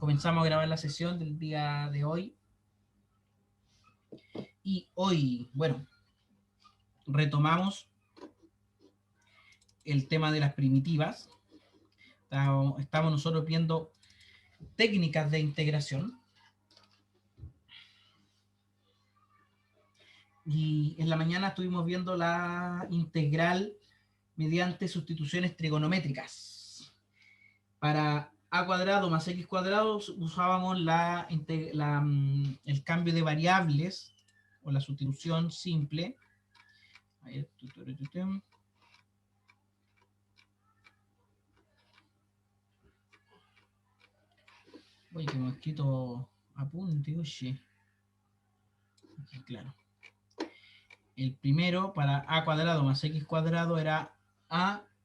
Comenzamos a grabar la sesión del día de hoy. Y hoy, bueno, retomamos el tema de las primitivas. Estamos nosotros viendo técnicas de integración. Y en la mañana estuvimos viendo la integral mediante sustituciones trigonométricas. Para a cuadrado más x cuadrado usábamos el cambio de variables o la sustitución simple. Oye, que hemos escrito apunte, oye. Aquí, claro. El primero para a cuadrado más x cuadrado era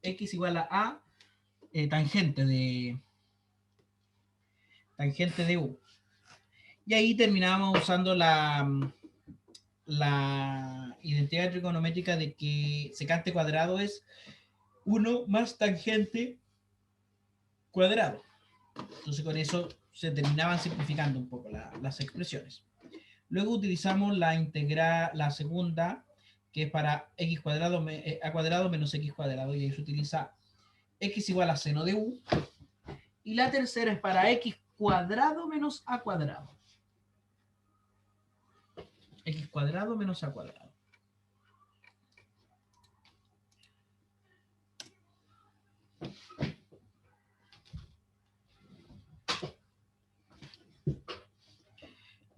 x igual a tangente de u. Y ahí terminábamos usando la identidad trigonométrica de que secante cuadrado es 1 más tangente cuadrado. Entonces con eso se terminaban simplificando un poco las expresiones. Luego utilizamos la segunda, que es para x cuadrado a cuadrado menos x cuadrado, y ahí se utiliza x igual a seno de u. Y la tercera es para x cuadrado menos a cuadrado. X cuadrado menos a cuadrado.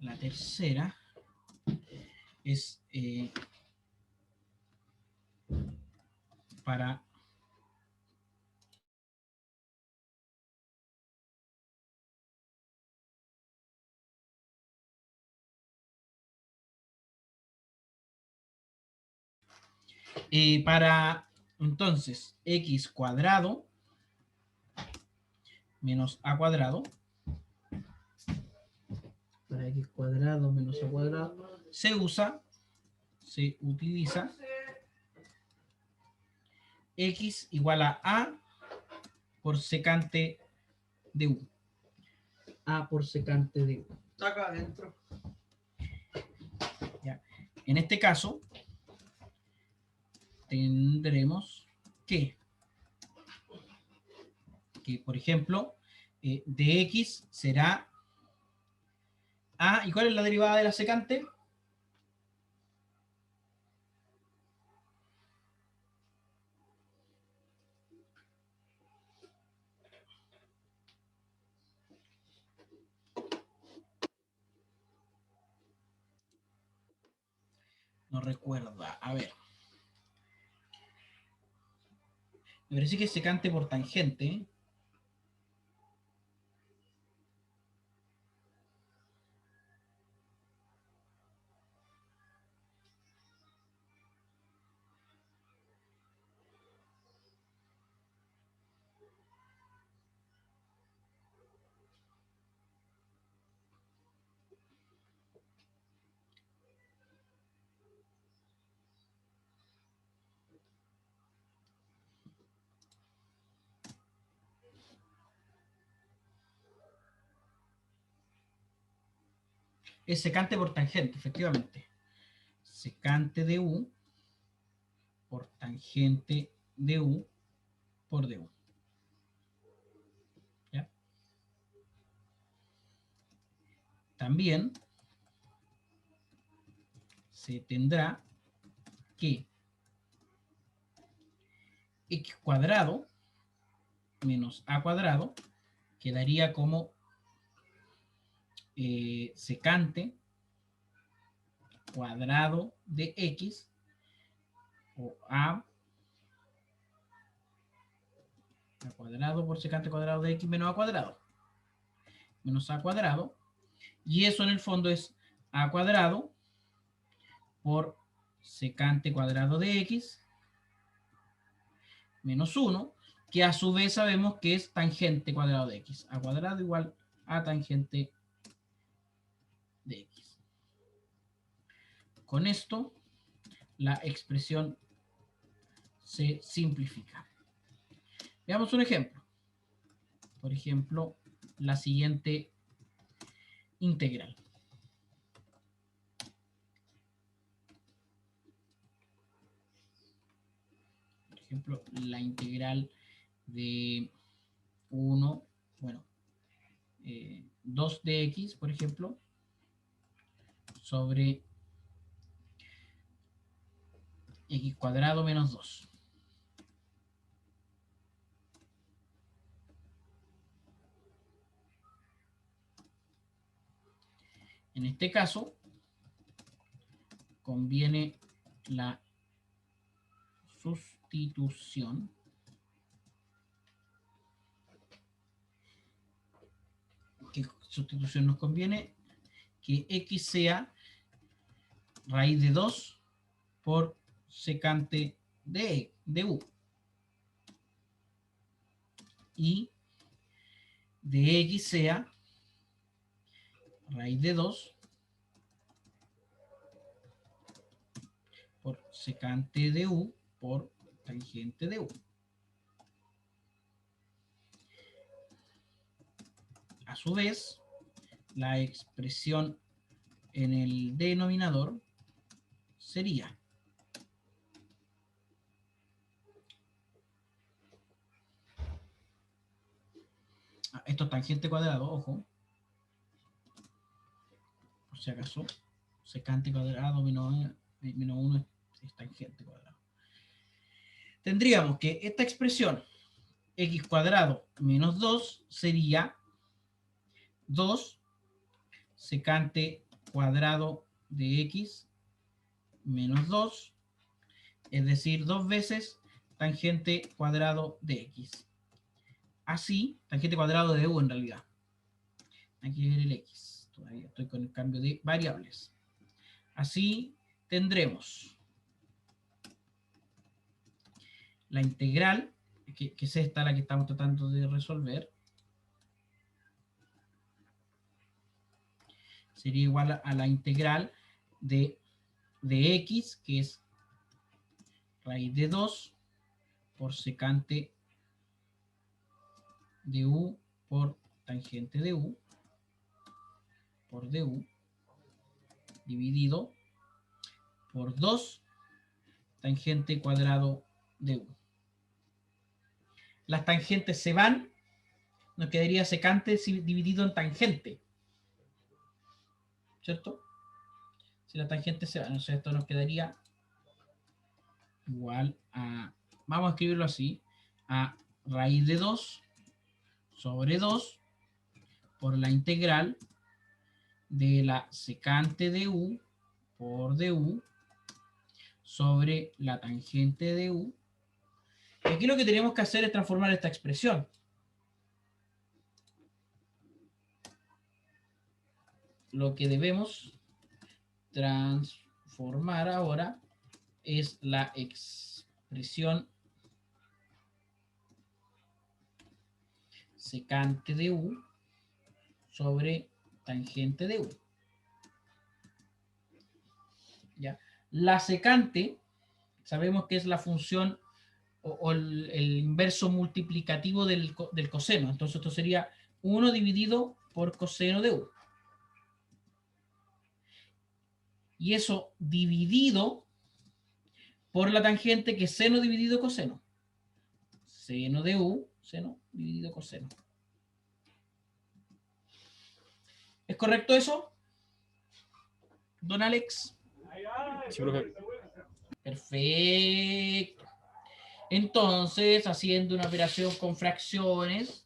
La tercera es para entonces x cuadrado menos a cuadrado, para x cuadrado menos a cuadrado, se utiliza x igual a por secante de u. A por secante de u. Está acá adentro. Ya. En este caso, tendremos que por ejemplo, de x será a. ¿Y cuál es la derivada de la secante? No recuerda. A ver. Me parece que es secante por tangente. Es secante por tangente, efectivamente. Secante de u por tangente de u por du. ¿Ya? También se tendrá que x cuadrado menos a cuadrado quedaría como secante cuadrado de x o a cuadrado por secante cuadrado de x menos a cuadrado. Menos a cuadrado. Y eso en el fondo es a cuadrado por secante cuadrado de x menos 1, que a su vez sabemos que es tangente cuadrado de x. A cuadrado igual a tangente de x. Con esto, la expresión se simplifica. Veamos un ejemplo. Por ejemplo, la siguiente integral. Por ejemplo, la integral de 1, bueno, 2 de x, por ejemplo, sobre x cuadrado menos 2. En este caso, conviene la sustitución ¿Qué sustitución nos conviene? Que x sea raíz de 2 por secante de u. Y de x sea raíz de 2 por secante de u por tangente de u. A su vez, la expresión en el denominador sería esto es tangente cuadrado, ojo, por si acaso, secante cuadrado menos 1 es tangente cuadrado. Tendríamos que esta expresión x cuadrado menos 2 sería 2 secante cuadrado de x menos 2, es decir, 2 veces tangente cuadrado de x. Así, tangente cuadrado de u en realidad. Hay que ver el x. Todavía estoy con el cambio de variables. Así tendremos la integral, que es esta la que estamos tratando de resolver, sería igual a la integral de x, que es raíz de 2 por secante de u por tangente de u por du dividido por 2 tangente cuadrado de u. Las tangentes se van, nos quedaría secante dividido en tangente, ¿cierto? Si la tangente se va, entonces esto nos quedaría igual a, vamos a escribirlo así, a raíz de 2 sobre 2 por la integral de la secante de u por du sobre la tangente de u. Y aquí lo que tenemos que hacer es transformar esta expresión. Lo que debemos transformar ahora es la expresión secante de u sobre tangente de u. ¿Ya? La secante, sabemos que es la función o el inverso multiplicativo del coseno. Entonces esto sería 1 dividido por coseno de u. Y eso dividido por la tangente, que es seno dividido coseno. Seno de u, seno dividido coseno. ¿Es correcto eso, don Alex? Sí, profe. Perfecto. Entonces, haciendo una operación con fracciones,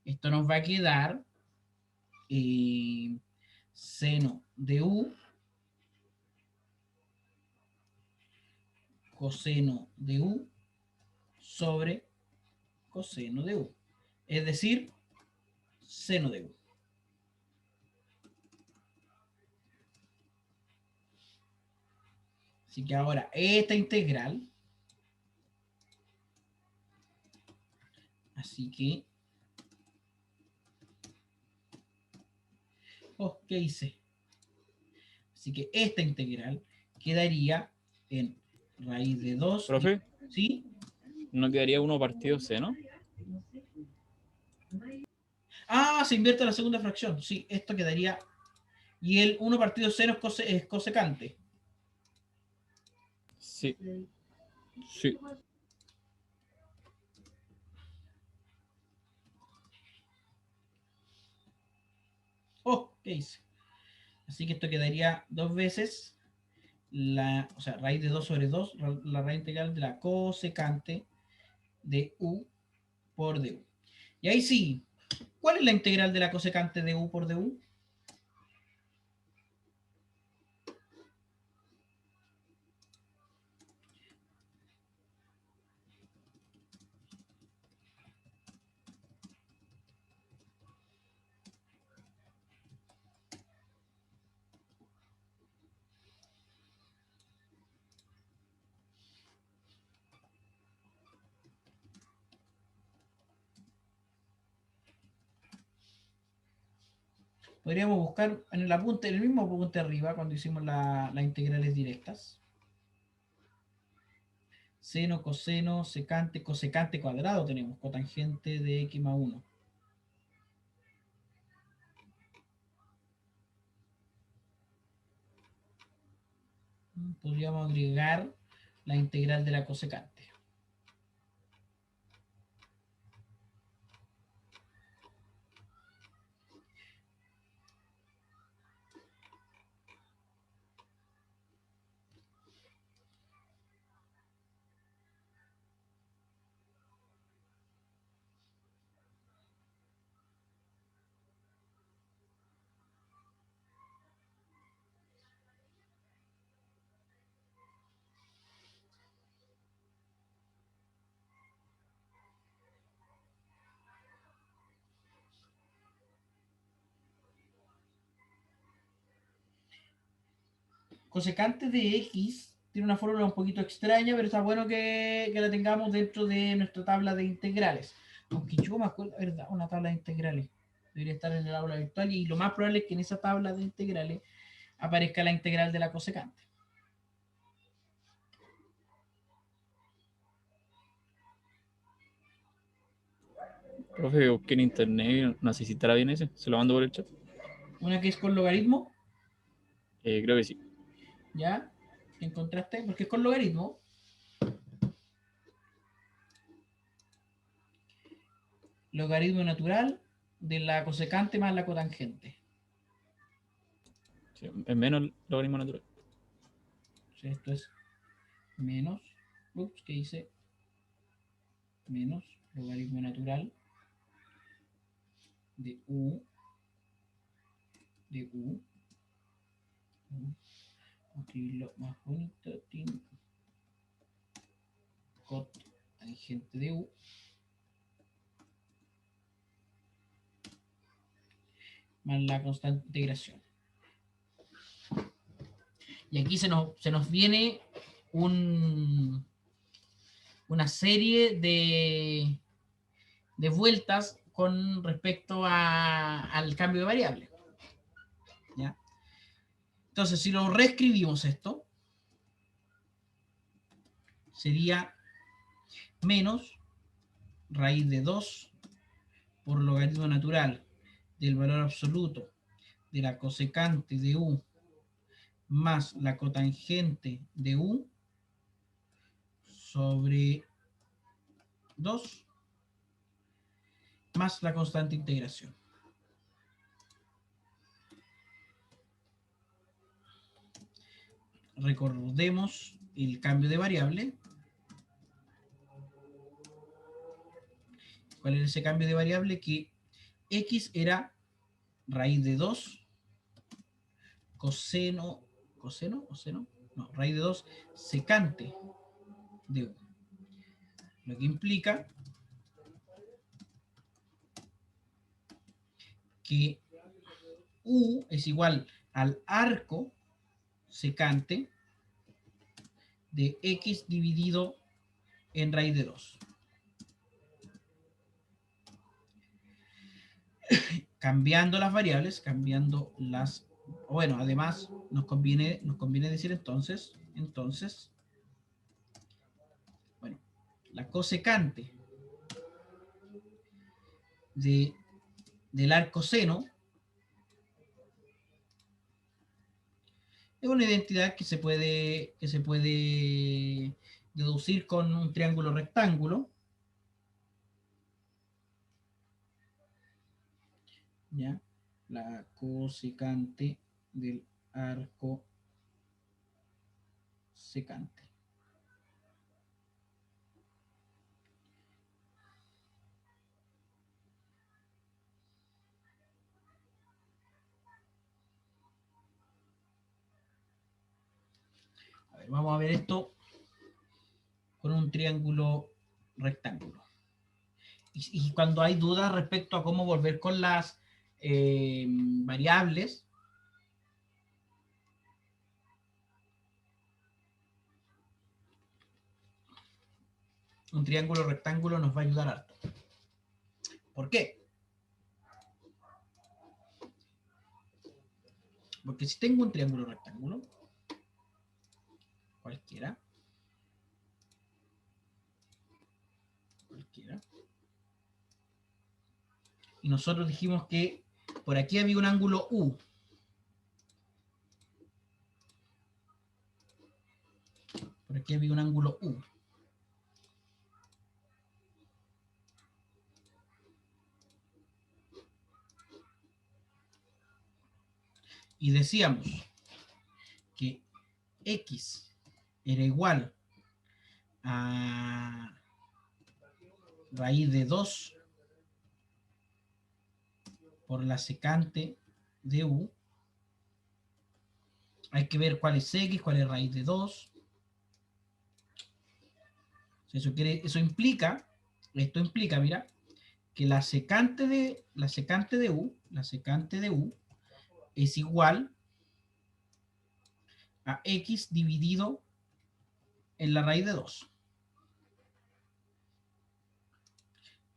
esto nos va a quedar seno de u coseno de u sobre coseno de u. Es decir, seno de u. Así que ahora esta integral, así que, ¿qué hice? Así que esta integral quedaría en raíz de 2. Profe, ¿Sí? ¿no quedaría 1 partido seno? Ah, se invierte la segunda fracción. Sí, esto quedaría Y el 1 partido seno es cosecante. Sí. Sí. Oh, ¿qué hice? Así que esto quedaría 2 veces o sea, raíz de 2 sobre 2, la raíz integral de la cosecante de u por du. Y ahí sí, ¿cuál es la integral de la cosecante de u por du? Podríamos buscar en el apunte, en el mismo apunte arriba, cuando hicimos las integrales directas. Seno, coseno, secante, cosecante cuadrado tenemos, cotangente de x más 1. Podríamos agregar la integral de la cosecante. Cosecante de x tiene una fórmula un poquito extraña, pero está bueno que la tengamos dentro de nuestra tabla de integrales. Aunque yo me acuerdo, ¿verdad? Una tabla de integrales. Debería estar en el aula virtual y lo más probable es que en esa tabla de integrales aparezca la integral de la cosecante. Profe, busqué en internet, no sé si estará bien ese. Se lo mando por el chat. Una que es con logaritmo, Creo que sí. ¿ya? ¿Qué encontraste? Porque es con logaritmo. Logaritmo natural de la cosecante más la cotangente. Sí, es menos logaritmo natural. O sea, esto es menos, ups, ¿qué hice? Menos logaritmo natural de u, de u, escribirlo más bonito, cot tangente de u, más la constante de integración. Y aquí se nos viene una serie de vueltas con respecto al cambio de variable. ¿Ya? Entonces, si lo reescribimos esto, sería menos raíz de 2 por logaritmo natural del valor absoluto de la cosecante de u más la cotangente de u sobre 2 más la constante de integración. Recordemos el cambio de variable. ¿Cuál era ese cambio de variable? Que x era raíz de 2 coseno, o seno, no, raíz de 2 secante de u. Lo que implica que u es igual al arco secante de x dividido en raíz de 2. Cambiando las variables, bueno, además nos conviene decir entonces, bueno, la cosecante del arco seno Es una identidad que se puede deducir con un triángulo rectángulo. ¿Ya? La cosecante del arco secante. A ver, vamos a ver esto con un triángulo rectángulo. Y cuando hay dudas respecto a cómo volver con las variables, un triángulo rectángulo nos va a ayudar harto. ¿Por qué? Porque si tengo un triángulo rectángulo, cualquiera, y nosotros dijimos que por aquí había un ángulo U. Por aquí había un ángulo U. Y decíamos que X era igual a raíz de 2 por la secante de U. Hay que ver cuál es X, cuál es raíz de 2. Esto implica, mira, que la secante de U es igual a X dividido en la raíz de 2.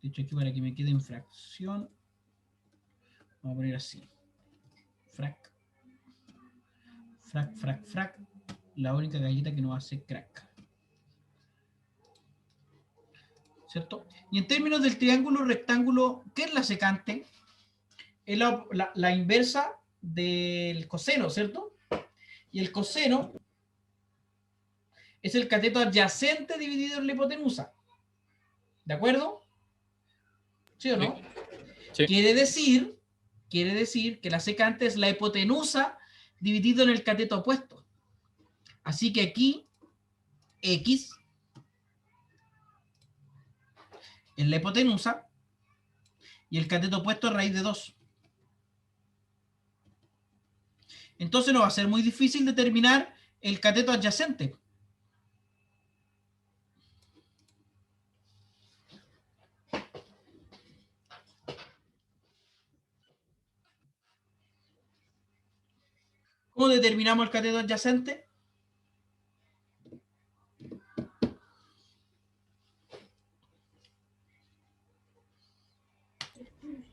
De hecho, aquí para que me quede en fracción, vamos a poner así. Frac. Frac, frac, frac. La única galleta que no hace crack. ¿Cierto? Y en términos del triángulo rectángulo, ¿qué es la secante? Es la inversa del coseno, ¿cierto? Y el coseno es el cateto adyacente dividido en la hipotenusa. ¿De acuerdo? ¿Sí o no? Sí. Quiere decir que la secante es la hipotenusa dividido en el cateto opuesto. Así que aquí X es la hipotenusa y el cateto opuesto es raíz de 2. Entonces no va a ser muy difícil determinar el cateto adyacente. ¿Cómo determinamos el cateto adyacente?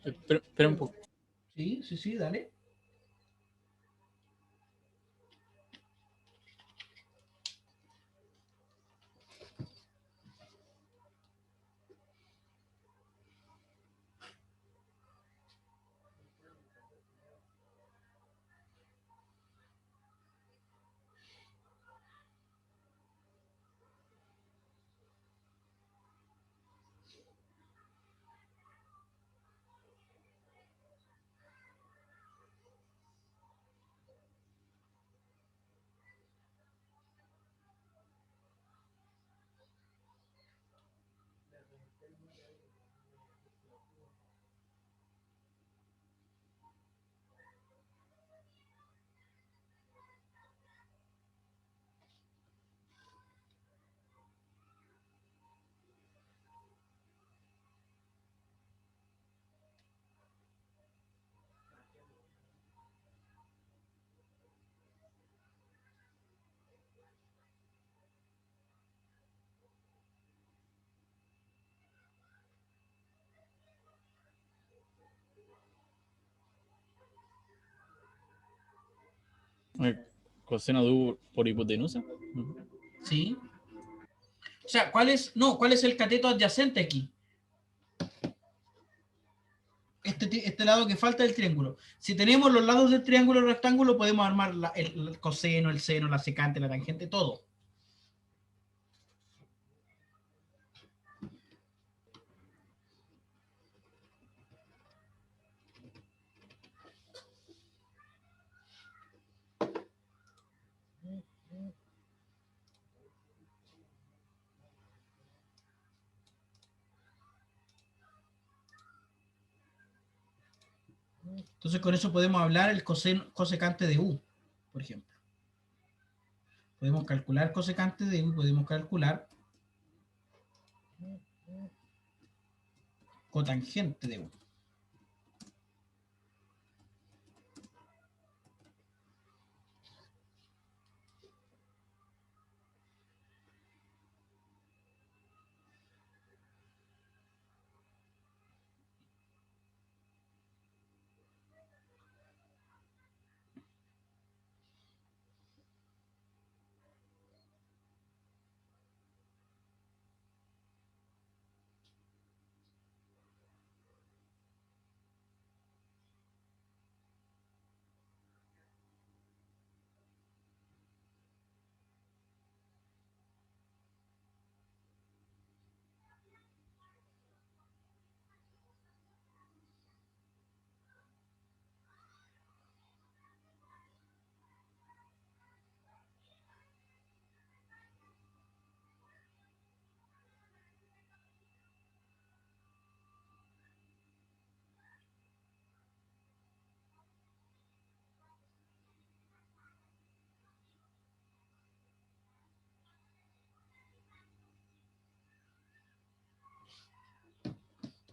Espera un poco. Sí, dale. Coseno de U por hipotenusa. Sí. O sea, ¿cuál es el cateto adyacente aquí? este lado que falta del triángulo. Si tenemos los lados del triángulo rectángulo, podemos armar el coseno, el seno, la secante, la tangente, todo. Entonces con eso podemos hablar el cosecante de U, por ejemplo. Podemos calcular cosecante de U, podemos calcular cotangente de U.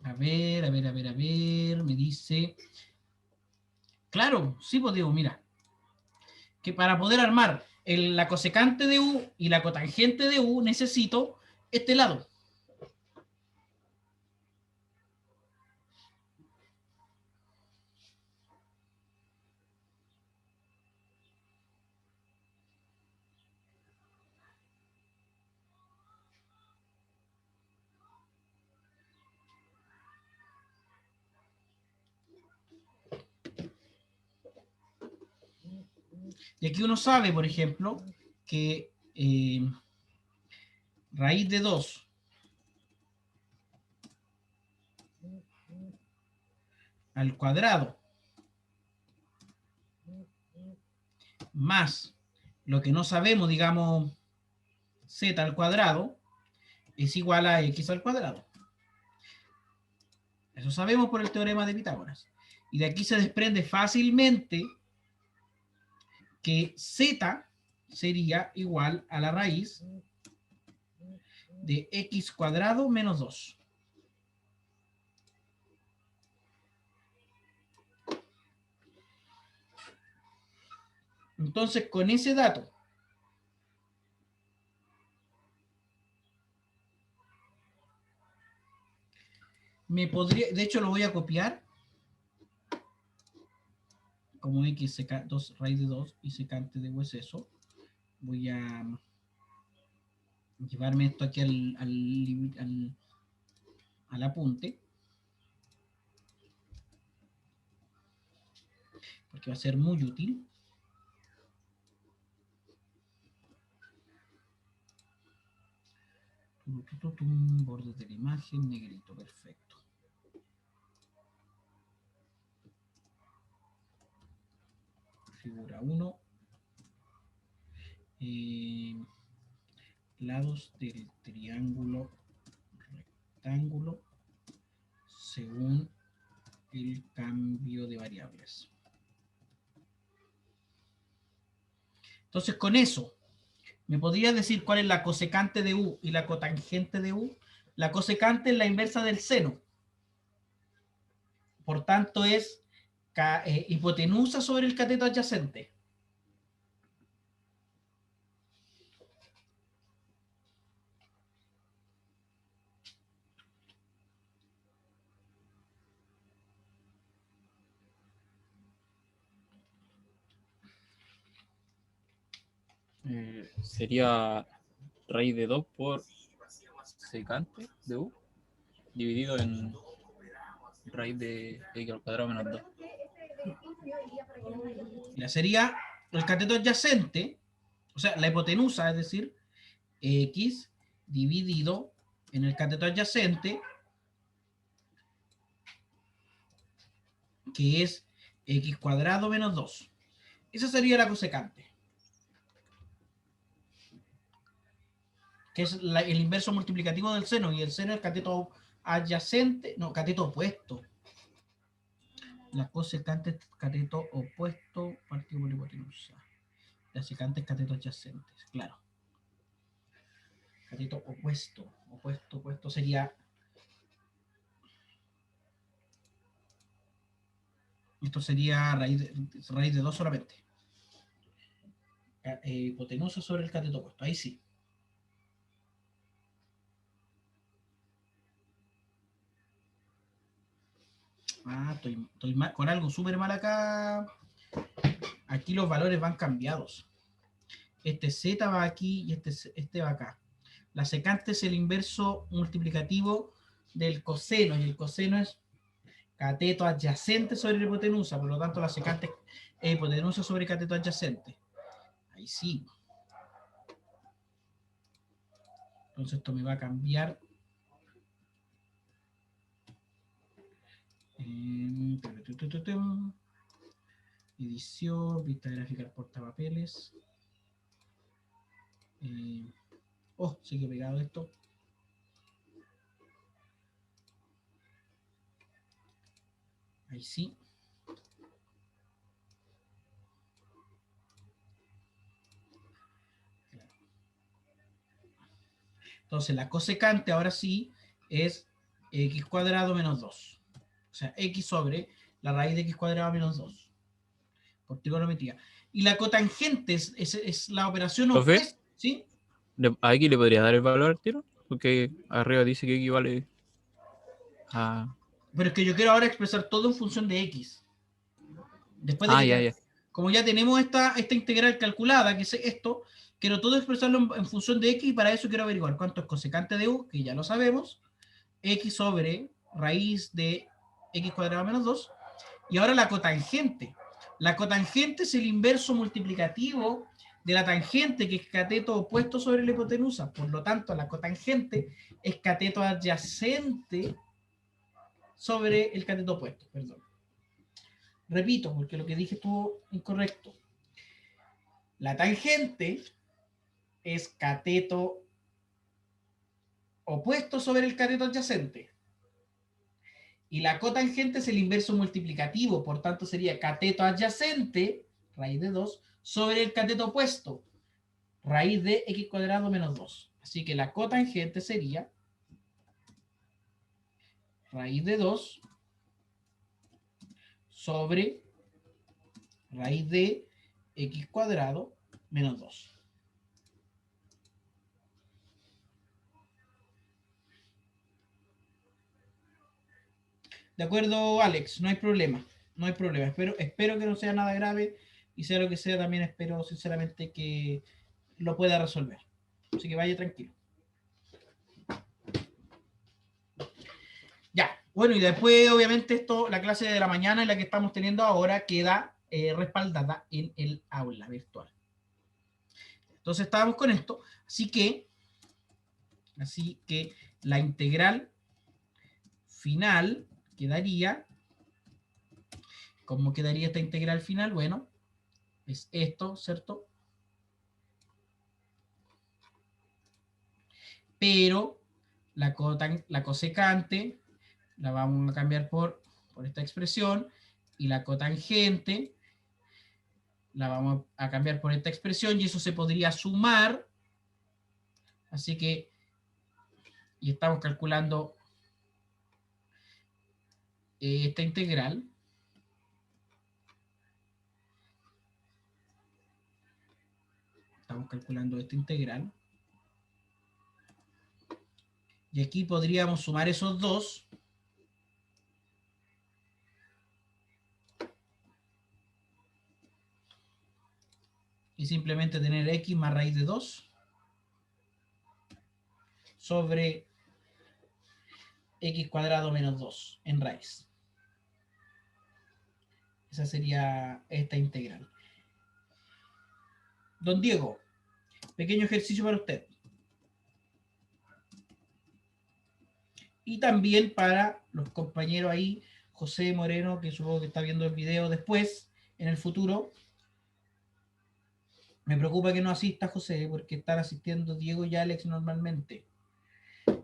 A ver, me dice... Claro, sí, pues digo, mira, que para poder armar la cosecante de U y la cotangente de U necesito este lado. Y aquí uno sabe, por ejemplo, que raíz de 2 al cuadrado más lo que no sabemos, digamos, z al cuadrado, es igual a x al cuadrado. Eso sabemos por el teorema de Pitágoras. Y de aquí se desprende fácilmente que z sería igual a la raíz de x cuadrado menos 2. Entonces, con ese dato, me podría, de hecho lo voy a copiar, como x raíz de 2 y secante de u es eso. Voy a llevarme esto aquí al apunte, porque va a ser muy útil. Bordes de la imagen, negrito, perfecto. Figura 1. Lados del triángulo rectángulo según el cambio de variables. Entonces, con eso, ¿me podría decir cuál es la cosecante de U y la cotangente de U? La cosecante es la inversa del seno. Por tanto, es hipotenusa sobre el cateto adyacente. Sería raíz de 2 por secante de U dividido en raíz de x al cuadrado menos 2. Ya sería el cateto adyacente, o sea, la hipotenusa, es decir, x dividido en el cateto adyacente, que es x cuadrado menos 2. Esa sería la cosecante, que es el inverso multiplicativo del seno, y el seno es el cateto adyacente, no, cateto opuesto. La cosecante es cateto opuesto partido por hipotenusa. La secante es cateto adyacente, claro. Cateto opuesto, opuesto sería... Esto sería raíz de 2 solamente. Hipotenusa sobre el cateto opuesto, ahí sí. Estoy mal, con algo súper mal acá. Aquí los valores van cambiados. Este z va aquí y este va acá. La secante es el inverso multiplicativo del coseno, y el coseno es cateto adyacente sobre la hipotenusa, por lo tanto la secante es hipotenusa sobre cateto adyacente. Ahí sí. Entonces esto me va a cambiar. Edición, vista gráfica al portapapeles. Sigue pegado esto. Ahí sí. Entonces la cosecante ahora sí es x cuadrado menos 2. O sea, x sobre la raíz de x cuadrado menos 2. Por trigonometría. Y la cotangente es la operación ¿Profe? opuesta. ¿Sí? ¿A X le podría dar el valor al tiro? Porque arriba dice que equivale a... Pero es que yo quiero ahora expresar todo en función de x. Después de Ah, que ya. como ya tenemos esta integral calculada, que es esto, quiero todo expresarlo en función de x, y para eso quiero averiguar cuánto es cosecante de u, que ya lo sabemos, x sobre raíz de x cuadrado menos 2, y ahora la cotangente. La cotangente es el inverso multiplicativo de la tangente, que es cateto opuesto sobre la hipotenusa. Por lo tanto, la cotangente es cateto adyacente sobre el cateto opuesto. Perdón. Repito, porque lo que dije estuvo incorrecto. La tangente es cateto opuesto sobre el cateto adyacente. Y la cotangente es el inverso multiplicativo, por tanto sería cateto adyacente, raíz de 2, sobre el cateto opuesto, raíz de x cuadrado menos 2. Así que la cotangente sería raíz de 2 sobre raíz de x cuadrado menos 2. De acuerdo, Alex, no hay problema. No hay problema. Espero que no sea nada grave, y sea lo que sea, también espero sinceramente que lo pueda resolver. Así que vaya tranquilo. Ya, bueno, y después obviamente la clase de la mañana en la que estamos teniendo ahora queda respaldada en el aula virtual. Entonces estábamos con esto, así que la integral final quedaría, ¿cómo quedaría esta integral final? Bueno, es esto, ¿cierto? Pero la cosecante la vamos a cambiar por esta expresión, y la cotangente la vamos a cambiar por esta expresión, y eso se podría sumar. Así que, y estamos calculando esta integral. Estamos calculando esta integral. Y aquí podríamos sumar esos dos. Y simplemente tener x más raíz de 2 sobre x cuadrado menos 2 en raíz. Esa sería esta integral. Don Diego, pequeño ejercicio para usted. Y también para los compañeros ahí, José Moreno, que supongo que está viendo el video después, en el futuro. Me preocupa que no asista José, porque están asistiendo Diego y Alex normalmente.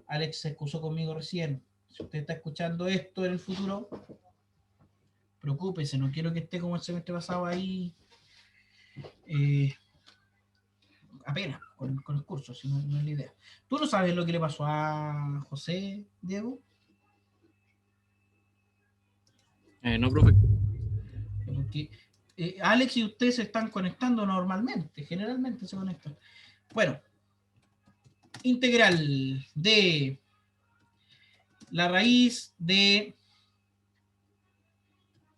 Alex se excusó conmigo recién. Si usted está escuchando esto en el futuro, preocúpese, no quiero que esté como el semestre pasado ahí apenas con el curso, si no, no es la idea. ¿Tú no sabes lo que le pasó a José, Diego? No, profe. Porque Alex y usted se están conectando normalmente, generalmente se conectan. Bueno, integral de la raíz de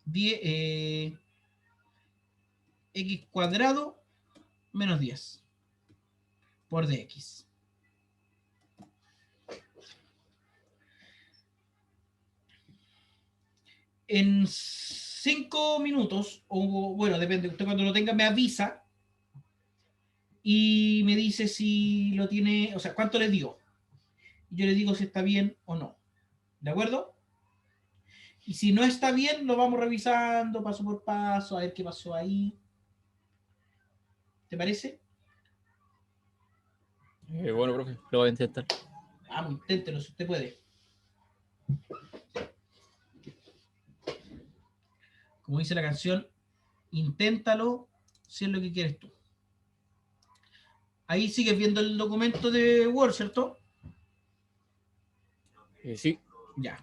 10, x cuadrado menos 10 por dx. En 5 minutos, o bueno, depende, usted cuando lo tenga me avisa y me dice si lo tiene, o sea, cuánto le dio. Y yo le digo si está bien o no. ¿De acuerdo? Y si no está bien, lo vamos revisando paso por paso, a ver qué pasó ahí. ¿Te parece? Bueno, profe, lo voy a intentar. Vamos, inténtelo si usted puede. Como dice la canción, inténtalo si es lo que quieres tú. Ahí sigues viendo el documento de Word, ¿cierto? Sí. Ya.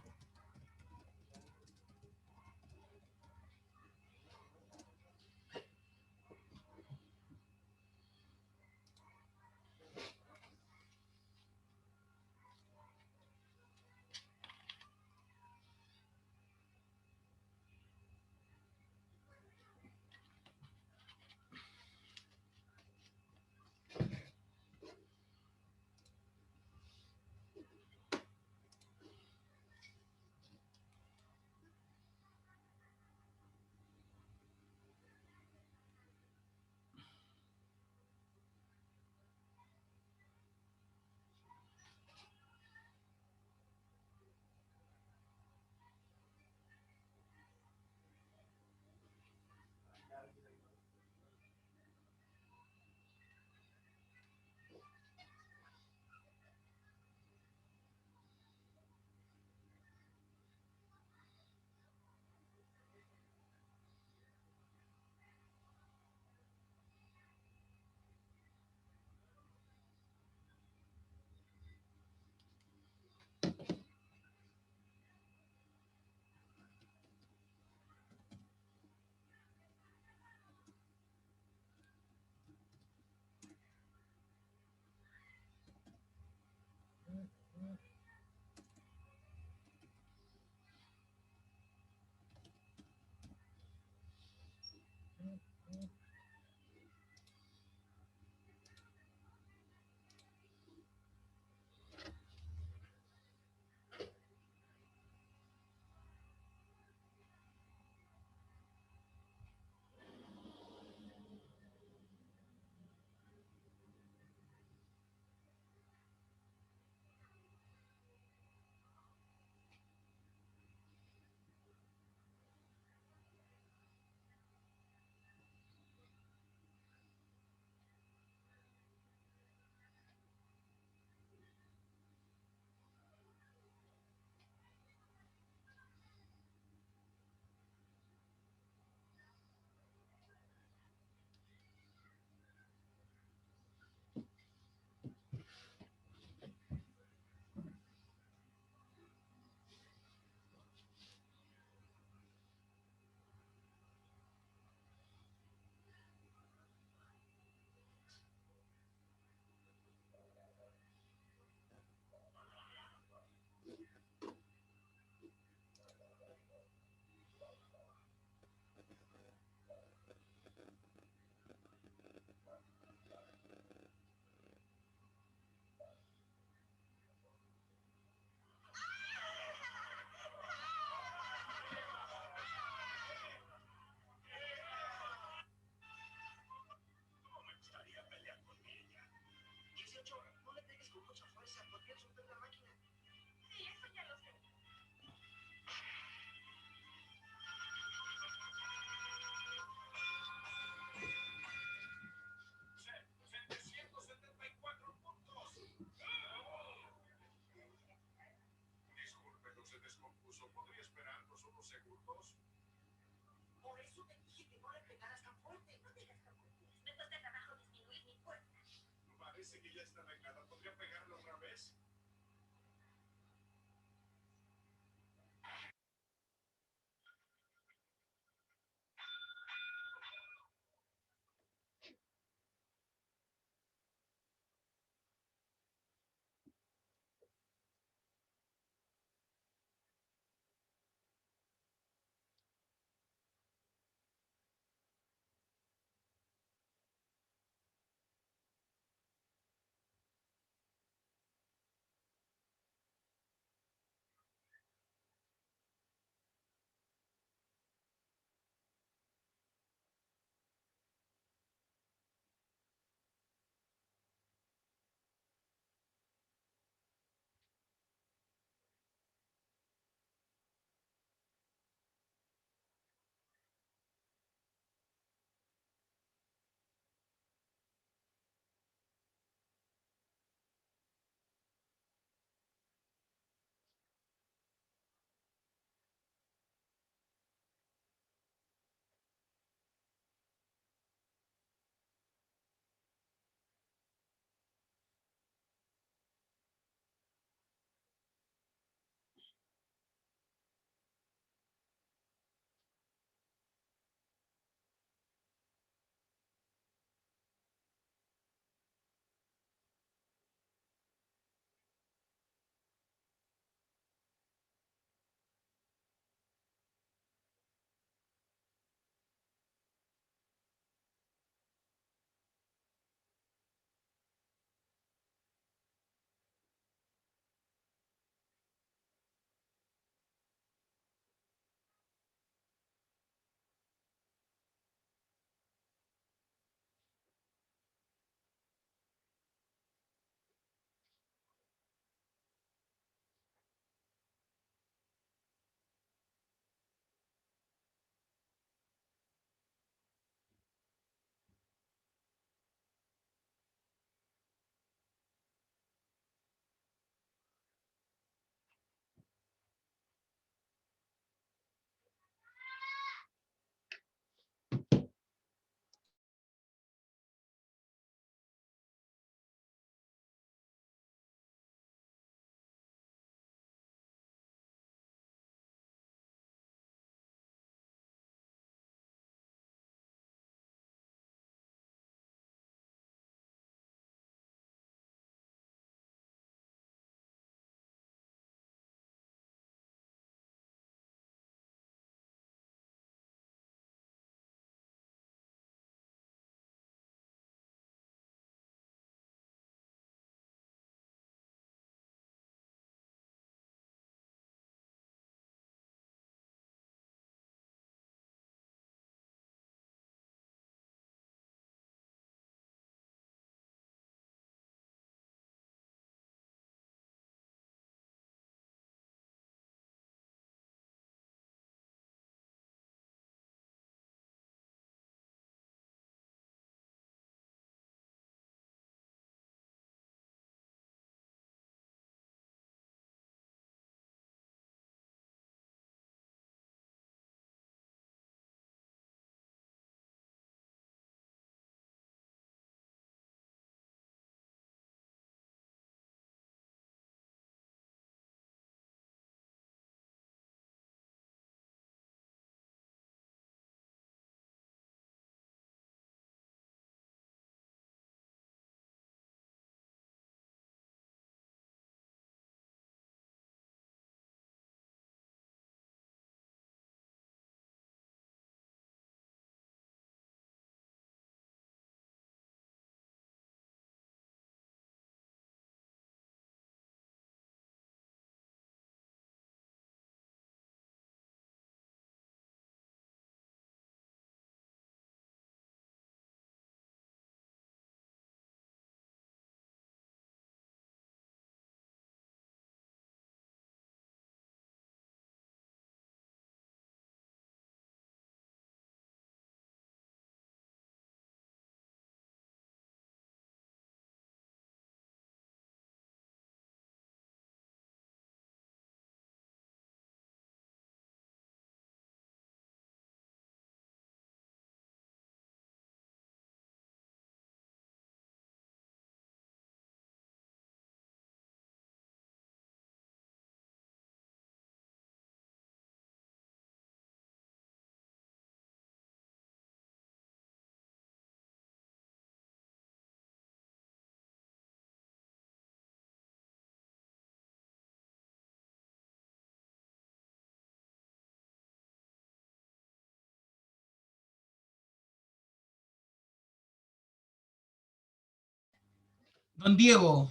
Don Diego,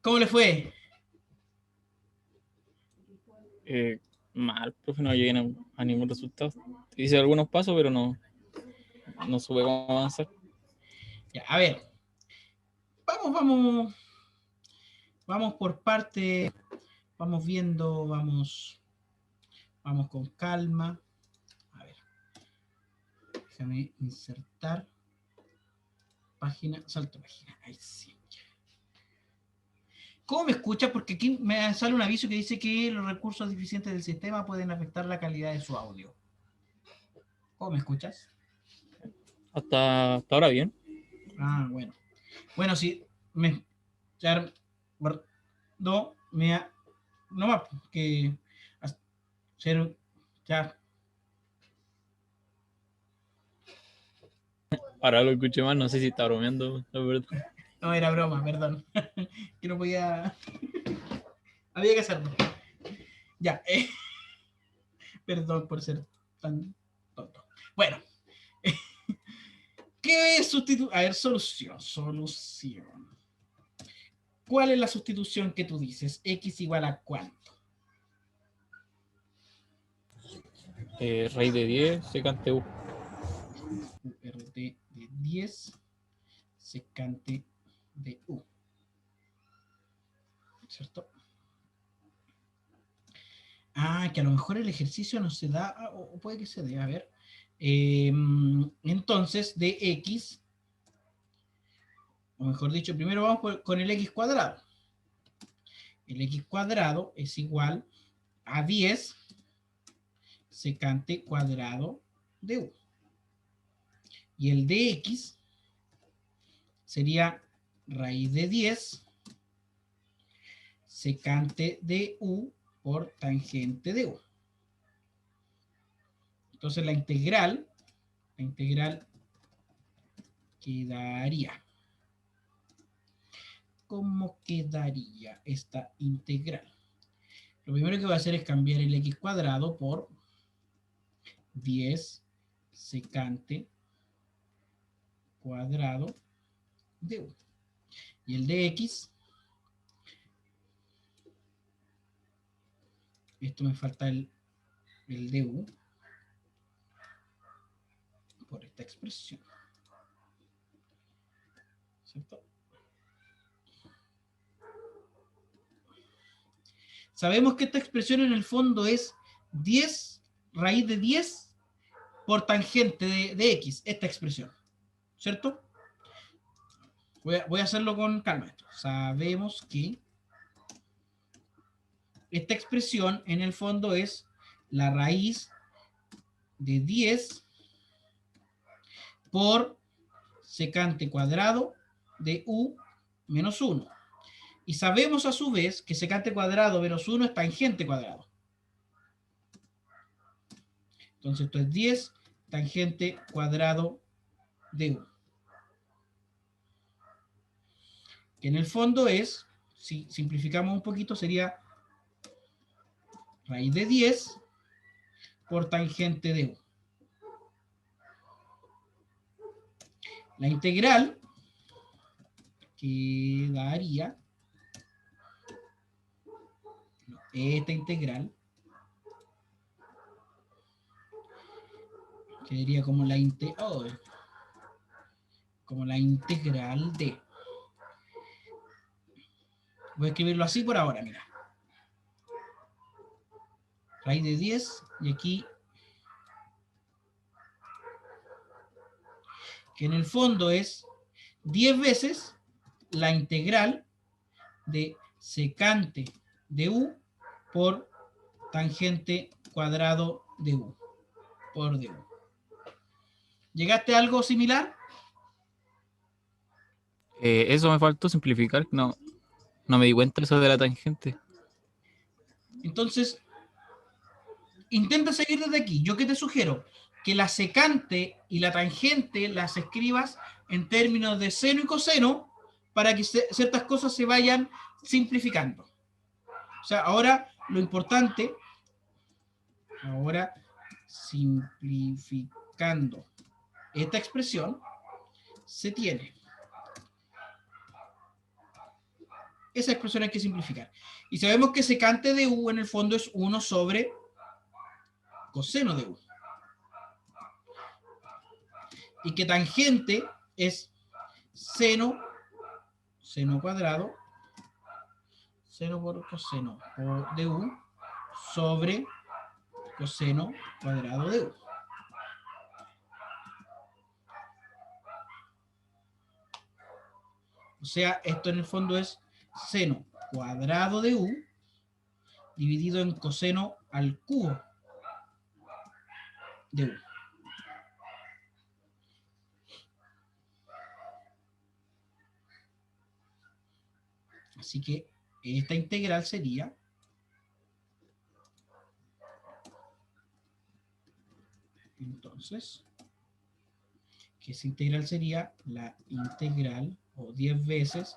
¿cómo le fue? Mal, profe, no llegué a ningún resultado. Hice algunos pasos, pero no supe cómo avanzar. Ya, a ver, vamos, vamos por parte, vamos viendo, vamos con calma. A ver, déjame insertar página, salto página, ahí sí. ¿Cómo me escuchas? Porque aquí me sale un aviso que dice que los recursos deficientes del sistema pueden afectar la calidad de su audio. ¿Cómo me escuchas? Hasta ahora bien. Ah, bueno. Bueno, sí, me... ya, no, me... No más, que... Cero, ya. Ahora lo escuché más, no sé si está bromeando, la verdad. No, era broma, perdón. Que no podía... Había que hacerlo. Ya, perdón por ser tan tonto. Bueno, ¿qué es sustituir? A ver, solución. ¿Cuál es la sustitución que tú dices? X igual a cuánto. Raíz de 10, secante U. URT de 10 secante de U. ¿Cierto? Ah, que a lo mejor el ejercicio no se da, o puede que se dé, a ver. Entonces, de X, o mejor dicho, primero vamos con el X cuadrado. El X cuadrado es igual a 10 secante cuadrado de U. Y el de X sería raíz de 10 secante de U por tangente de U. Entonces la integral quedaría. ¿Cómo quedaría esta integral? Lo primero que voy a hacer es cambiar el X cuadrado por 10 secante cuadrado de U. Y el de X, esto me falta el de U por esta expresión. ¿Cierto? Sabemos que esta expresión en el fondo es 10 raíz de 10 por tangente de X, esta expresión. ¿Cierto? Voy a hacerlo con calma. Sabemos que esta expresión en el fondo es la raíz de 10 por secante cuadrado de U menos 1. Y sabemos a su vez que secante cuadrado menos 1 es tangente cuadrado. Entonces esto es 10 tangente cuadrado de U. Que en el fondo es, si simplificamos un poquito, sería raíz de 10 por tangente de U. La integral quedaría, esta integral quedaría como la integral de. Voy a escribirlo así por ahora, mira. Raíz de 10 y aquí que en el fondo es 10 veces la integral de secante de U por tangente cuadrado de U por de U. ¿Llegaste a algo similar? Eso me faltó simplificar. No me di cuenta eso de la tangente. Entonces, intenta seguir desde aquí. ¿Yo qué te sugiero? Que la secante y la tangente las escribas en términos de seno y coseno para que ciertas cosas se vayan simplificando. O sea, ahora lo importante, ahora simplificando esta expresión, se tiene esa expresión hay que simplificar. Y sabemos que secante de u en el fondo es 1 sobre coseno de u. Y que tangente es seno cuadrado, seno por coseno de u sobre coseno cuadrado de u. O sea, esto en el fondo es seno cuadrado de u dividido en coseno al cubo de u. Así que esta integral sería entonces que esa integral sería la integral o 10 veces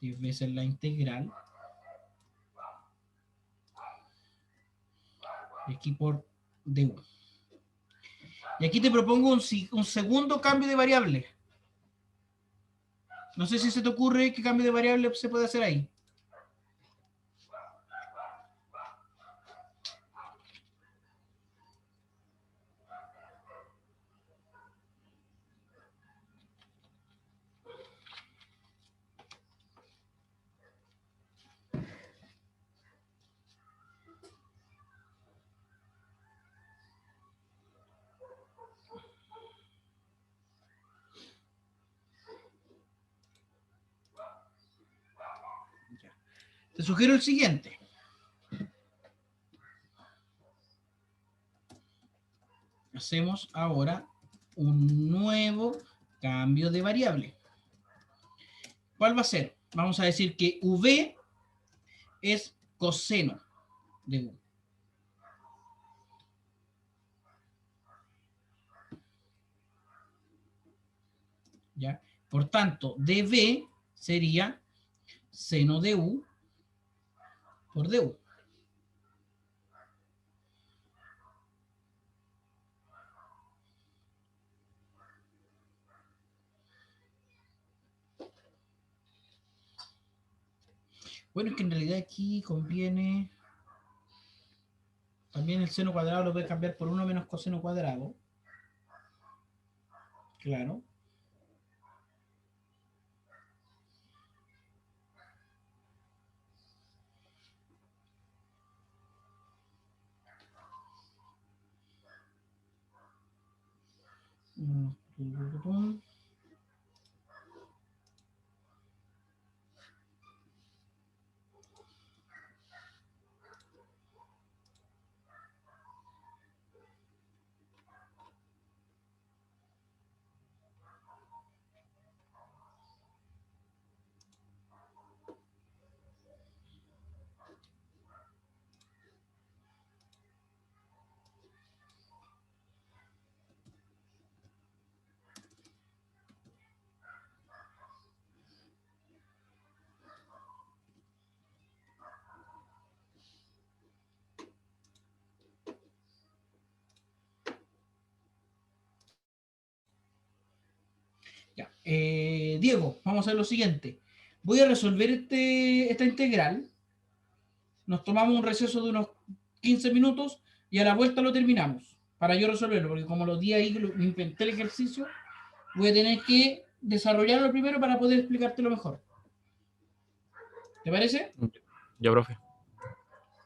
la integral aquí por du. Y aquí te propongo un segundo cambio de variable. No sé si se te ocurre qué cambio de variable se puede hacer ahí. Te sugiero el siguiente. Hacemos ahora un nuevo cambio de variable. ¿Cuál va a ser? Vamos a decir que v es coseno de u. ¿Ya? Por tanto, dv sería seno de u por du. Bueno, es que en realidad aquí conviene... También el seno cuadrado lo puedes cambiar por 1 menos coseno cuadrado. Claro. Ya. Diego, vamos a hacer lo siguiente. Voy a resolver esta integral. Nos tomamos un receso de unos 15 minutos y a la vuelta lo terminamos. Para yo resolverlo, porque como los días ahí me inventé el ejercicio, voy a tener que desarrollarlo primero para poder explicártelo mejor. ¿Te parece? Ya, profe.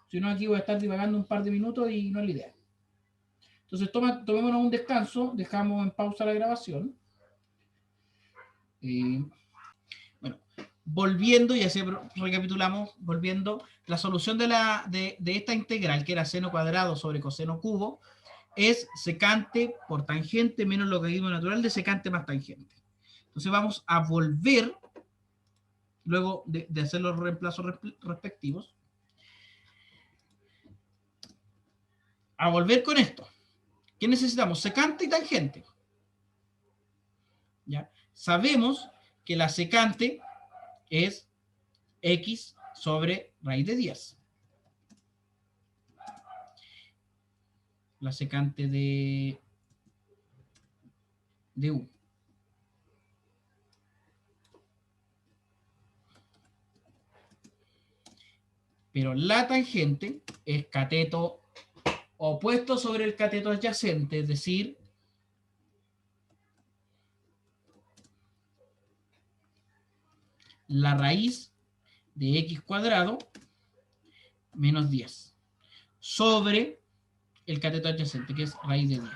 Si no, aquí voy a estar divagando un par de minutos y no es la idea. Entonces, tomémonos un descanso, dejamos en pausa la grabación. Bueno, volviendo, y así recapitulamos, volviendo, la solución de esta integral, que era seno cuadrado sobre coseno cubo, es secante por tangente menos logaritmo natural de secante más tangente. Entonces vamos a volver, luego de hacer los reemplazos respectivos, a volver con esto. ¿Qué necesitamos? Secante y tangente. ¿Ya? Sabemos que la secante es x sobre raíz de 10. La secante de u. pero la tangente es cateto opuesto sobre el cateto adyacente, es decir, la raíz de x cuadrado menos 10 sobre el cateto adyacente, que es raíz de 10.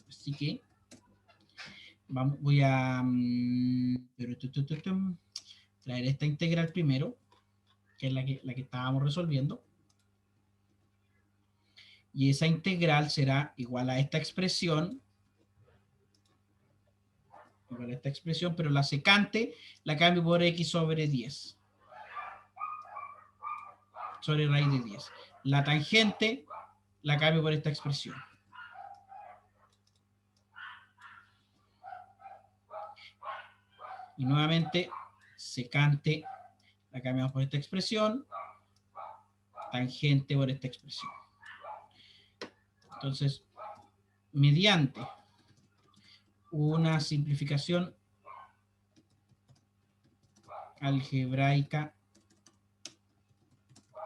Así que voy a traer esta integral primero, que es la que estábamos resolviendo. Y esa integral será igual a esta expresión, pero la secante la cambio por x sobre 10. Sobre raíz de 10. La tangente la cambio por esta expresión. Y nuevamente, secante la cambiamos por esta expresión, tangente por esta expresión. Entonces, mediante una simplificación algebraica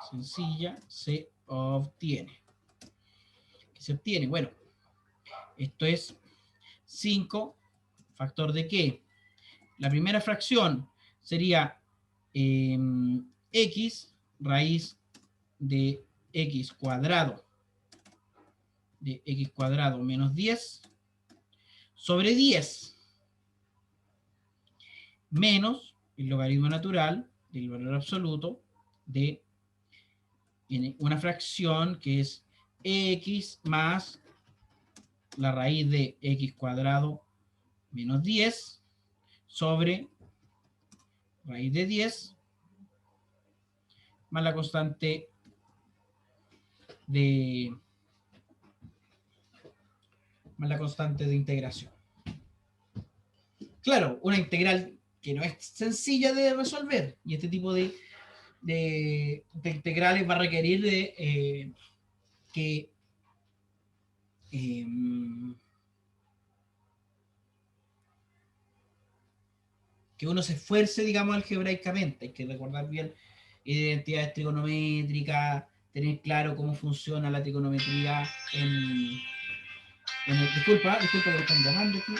sencilla, se obtiene. ¿Qué se obtiene? Bueno, esto es 5, factor de qué. La primera fracción sería x, raíz de x cuadrado menos 10 sobre 10 menos el logaritmo natural del valor absoluto de una fracción que es x más la raíz de x cuadrado menos 10 sobre raíz de 10 más la constante de integración. Claro, una integral que no es sencilla de resolver, y este tipo de integrales va a requerir de que uno se esfuerce, digamos, algebraicamente. Hay que recordar bien identidades trigonométricas, tener claro cómo funciona la trigonometría en el... Disculpa que me están llamando aquí.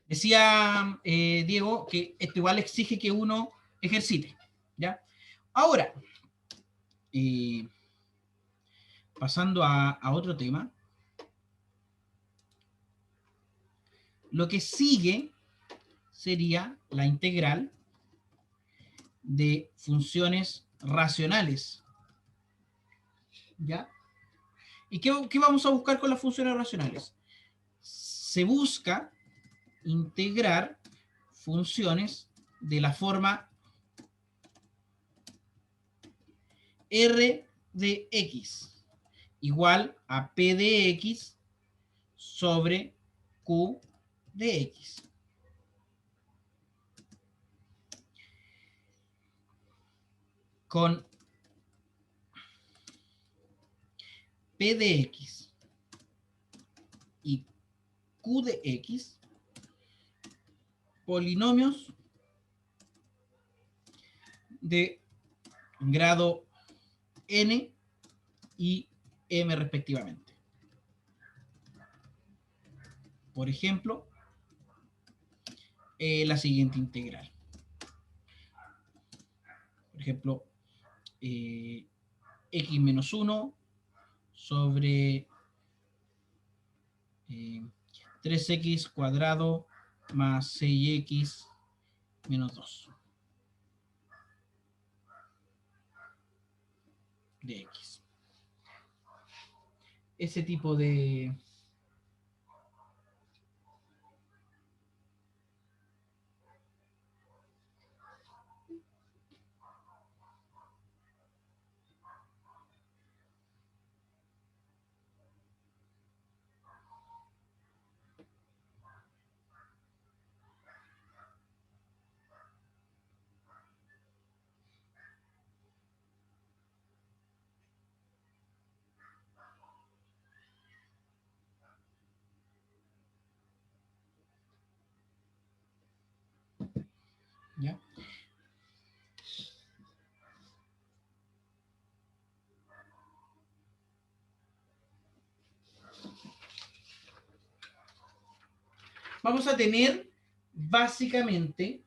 Decía Diego que esto igual exige que uno ejercite, ¿ya? Ahora, pasando a otro tema, lo que sigue sería la integral de funciones racionales, ¿ya? ¿Y qué vamos a buscar con las funciones racionales? Se busca integrar funciones de la forma R de X igual a P de X sobre Q de X. Con P de X y Q de X, polinomios de grado n y m respectivamente. Por ejemplo, la siguiente integral. Por ejemplo, x menos 1 sobre 3x cuadrado más 6x menos 2 de x. Ese tipo de... ¿Ya? Vamos a tener básicamente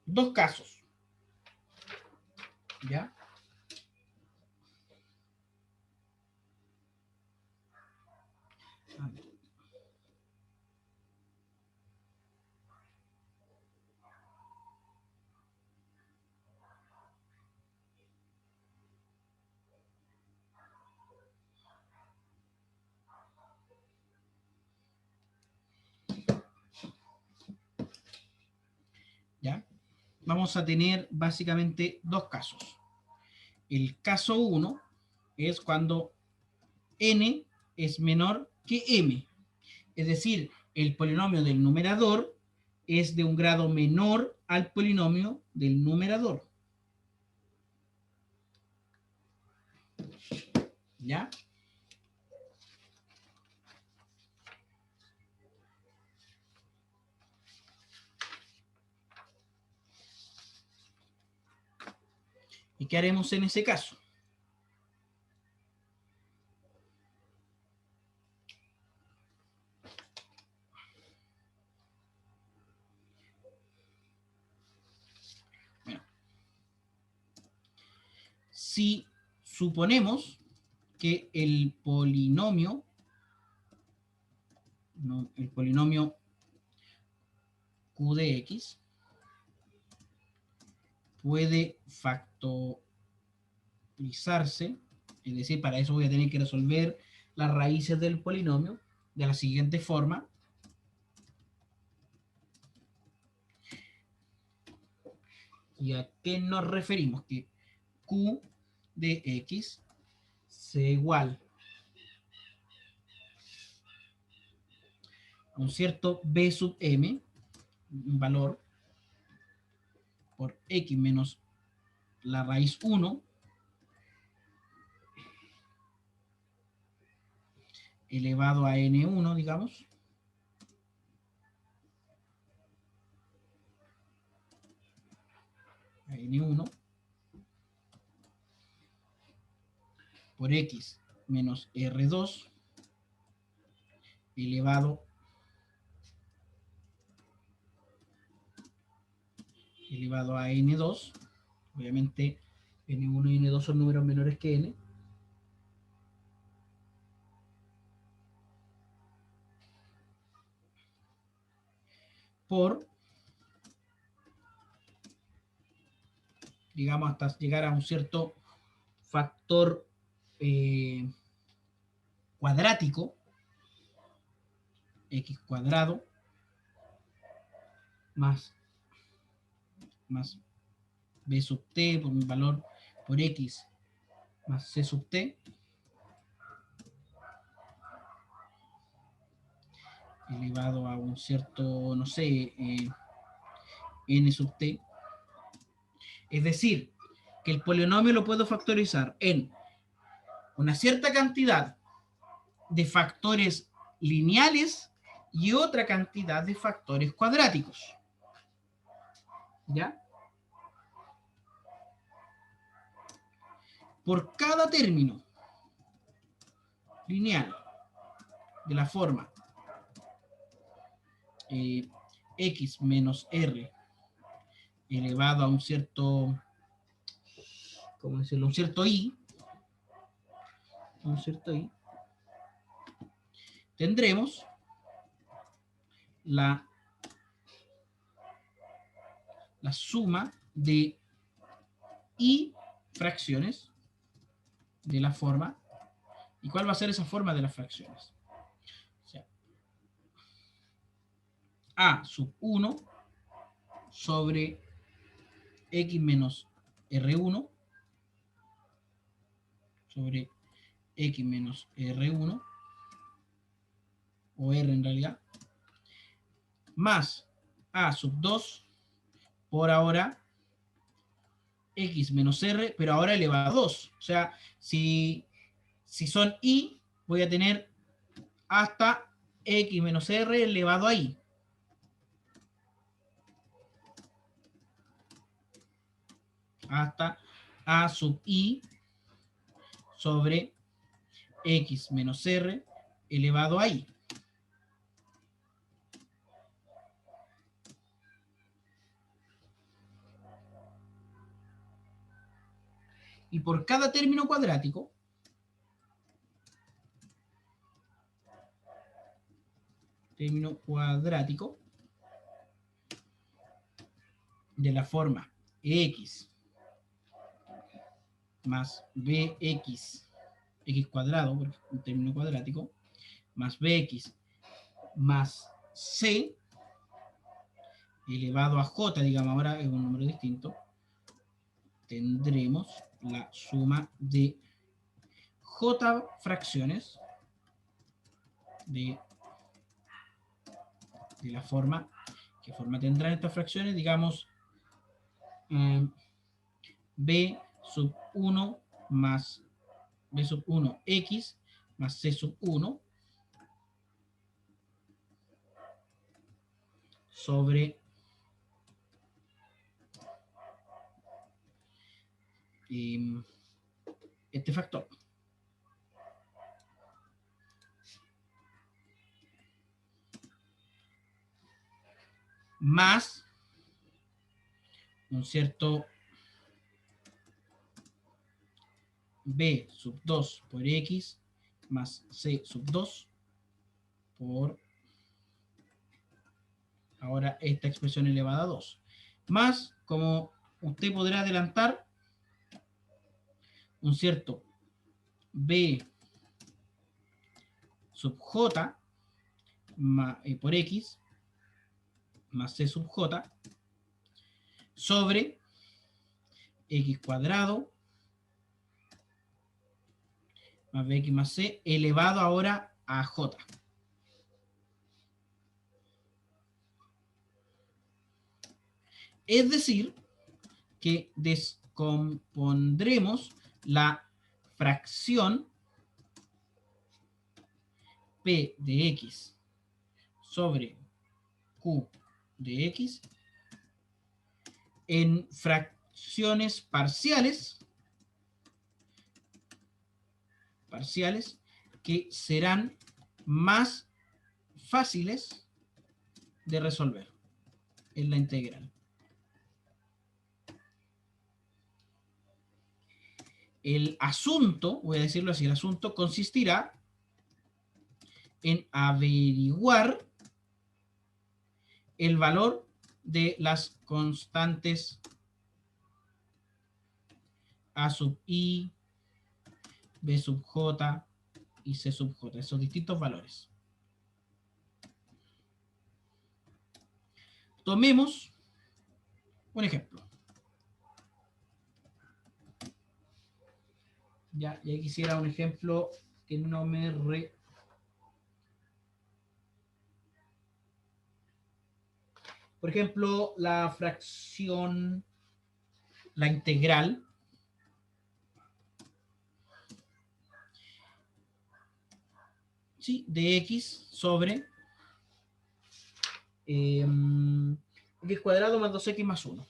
dos casos. ¿Ya? ¿Ya? Vamos a tener básicamente dos casos. El caso 1 es cuando n es menor que m. Es decir, el polinomio del numerador es de un grado menor al polinomio del numerador. ¿Ya? ¿Y qué haremos en ese caso? Bueno, si suponemos que el polinomio Q de X puede factorizarse, es decir, para eso voy a tener que resolver las raíces del polinomio de la siguiente forma. ¿Y a qué nos referimos? Que Q de X sea igual a un cierto B sub M, un valor, por X menos la raíz 1 elevado a N1, digamos, a N1 por X menos R2 elevado a N2. Obviamente N1 y N2 son números menores que N. Por, digamos, hasta llegar a un cierto factor cuadrático, X cuadrado, más B sub T por un valor por X más C sub T, elevado a un cierto, no sé, N sub T. Es decir, que el polinomio lo puedo factorizar en una cierta cantidad de factores lineales y otra cantidad de factores cuadráticos. ¿Ya? Por cada término lineal de la forma x menos r elevado a un cierto, ¿cómo decirlo? Un cierto i, tendremos la suma de i fracciones de la forma. ¿Y cuál va a ser esa forma de las fracciones? O sea, a sub 1 sobre x menos r1 sobre x menos r1, o r en realidad, más a sub 2 por ahora x menos r, pero ahora elevado a 2. O sea, si son i, voy a tener hasta x menos r elevado a i. Hasta a sub i sobre x menos r elevado a i. Y por cada término cuadrático, de la forma x más bx, x cuadrado, porque es un término cuadrático, más bx más c elevado a j, digamos, ahora es un número distinto, tendremos la suma de j fracciones de la forma. ¿Qué forma tendrán estas fracciones? Digamos, b sub 1 más b sub 1 x más c sub 1 sobre este factor. Más un cierto b sub 2 por x más c sub 2 por ahora esta expresión elevada a 2. Más, como usted podrá adelantar, un cierto b sub j por x más c sub j sobre x cuadrado más bx más c elevado ahora a j. Es decir, que descompondremos la fracción p de x sobre q de x en fracciones parciales que serán más fáciles de resolver en la integral. El asunto, voy a decirlo así, el asunto consistirá en averiguar el valor de las constantes a sub i, b sub j y c sub j, esos distintos valores. Tomemos un ejemplo. Ya quisiera un ejemplo que no me Por ejemplo, la fracción, la integral ¿sí? De x sobre x cuadrado más 2x más 1.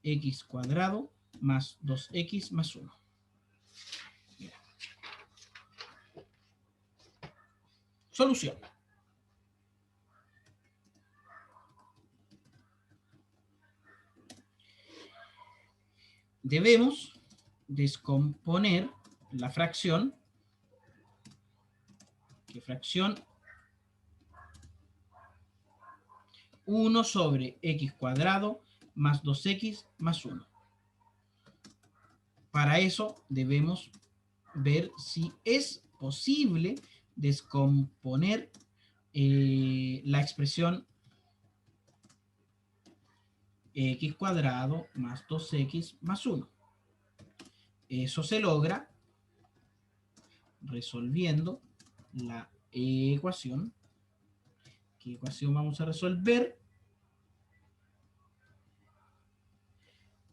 X cuadrado más 2x más 1. Mira. Solución. Debemos descomponer la fracción. ¿Qué fracción? 1 sobre x cuadrado más 2x más 1. Para eso debemos ver si es posible descomponer la expresión x cuadrado más 2x más 1. Eso se logra resolviendo la ecuación. ¿Qué ecuación vamos a resolver?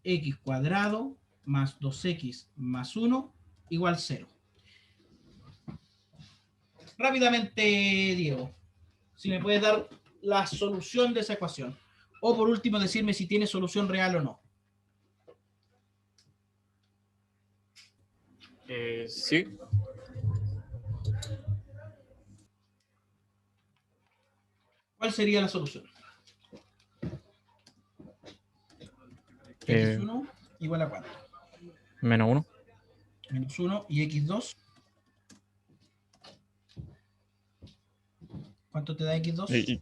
X cuadrado más 2x más 1 igual 0. Rápidamente, Diego, si me puedes dar la solución de esa ecuación. O por último, decirme si tiene solución real o no. Sí. ¿Cuál sería la solución? X1 igual a ¿cuánto? Menos 1. Menos 1 y X2. ¿Cuánto te da X2?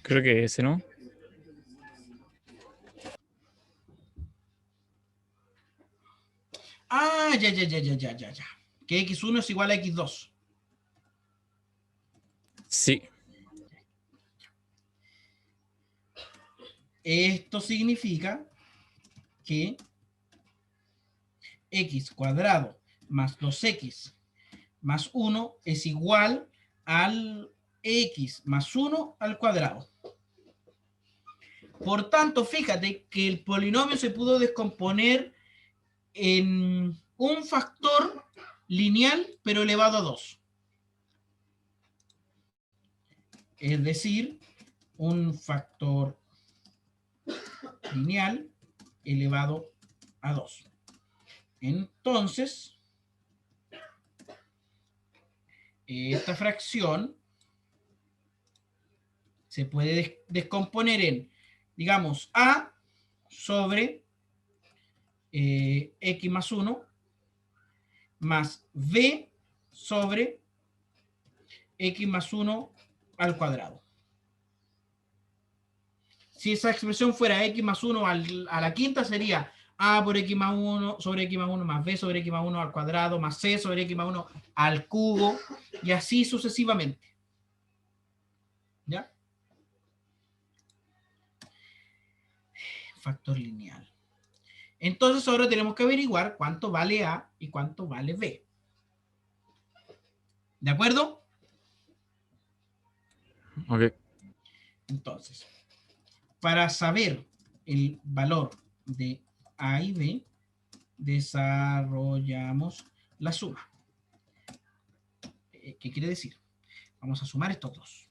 Creo que ese, ¿no? Ah, ya. Que X1 es igual a X2. Sí. Esto significa que x cuadrado más 2x más 1 es igual al x más 1 al cuadrado. Por tanto, fíjate que el polinomio se pudo descomponer en un factor lineal, pero elevado a 2. Es decir, un factor lineal elevado a 2. Entonces, esta fracción se puede descomponer en, digamos, a sobre x más 1 más b sobre x más 1 al cuadrado. Si esa expresión fuera x más 1 a la quinta, sería a por x más 1 sobre x más 1 más b sobre x más 1 al cuadrado más c sobre x más 1 al cubo y así sucesivamente. ¿Ya? Factor lineal. Entonces ahora tenemos que averiguar cuánto vale a y cuánto vale b. ¿De acuerdo? Ok. Entonces, para saber el valor de A y B, desarrollamos la suma. ¿Qué quiere decir? Vamos a sumar estos dos.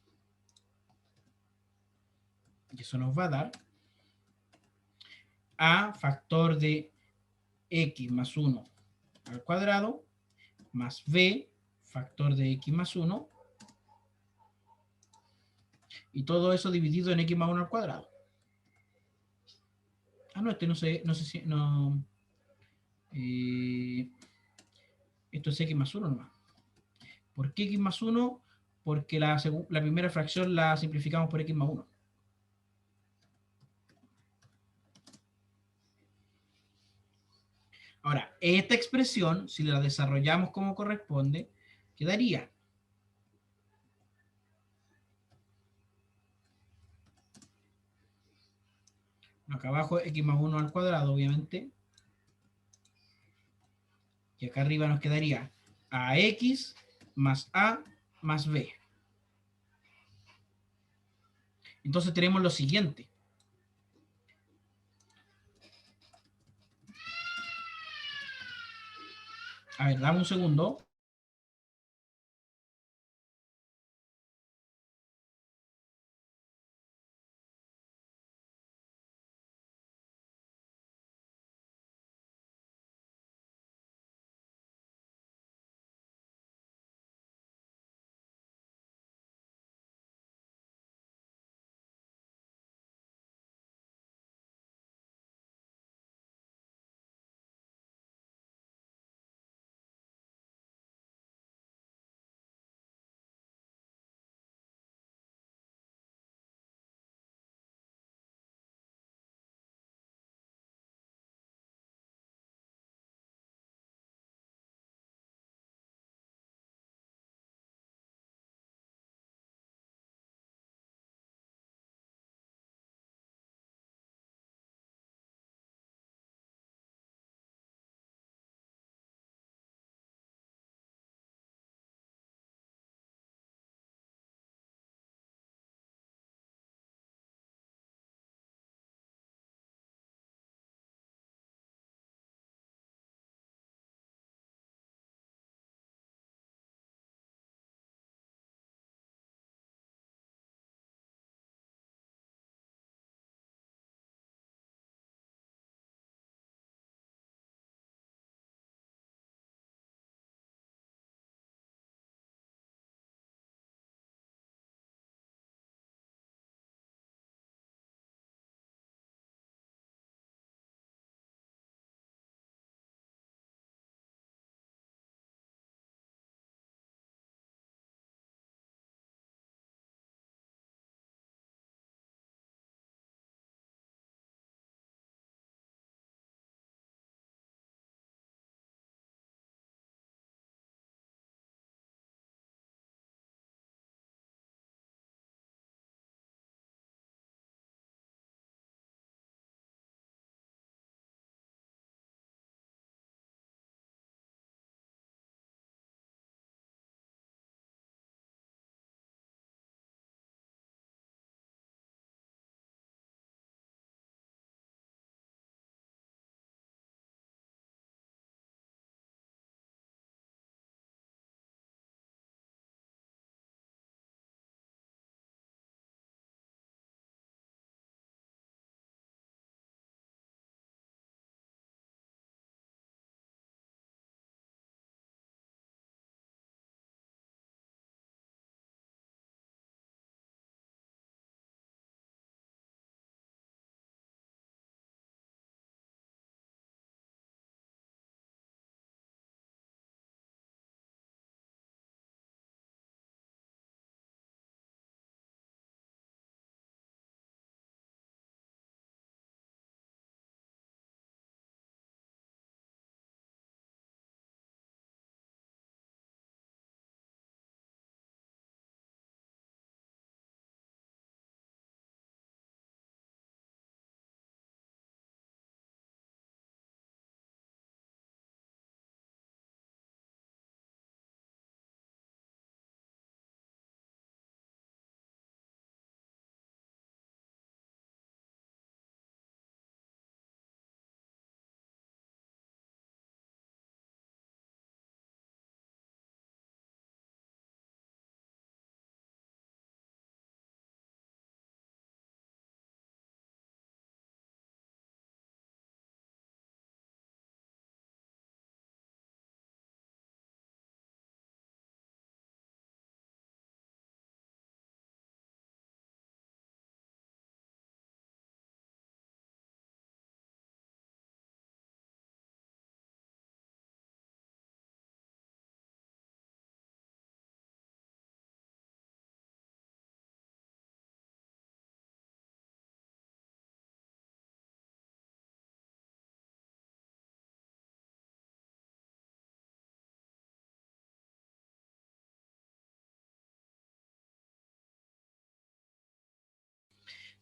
Y eso nos va a dar A factor de x más 1 al cuadrado más b factor de x más 1 y todo eso dividido en x más 1 al cuadrado. Ah, no, no sé si, no, esto es x más 1 nomás. ¿Por qué x más 1? Porque la primera fracción la simplificamos por x más 1. Ahora, esta expresión, si la desarrollamos como corresponde, quedaría acá abajo x más 1 al cuadrado, obviamente. Y acá arriba nos quedaría ax más a más b. Entonces tenemos lo siguiente. A ver, dame un segundo.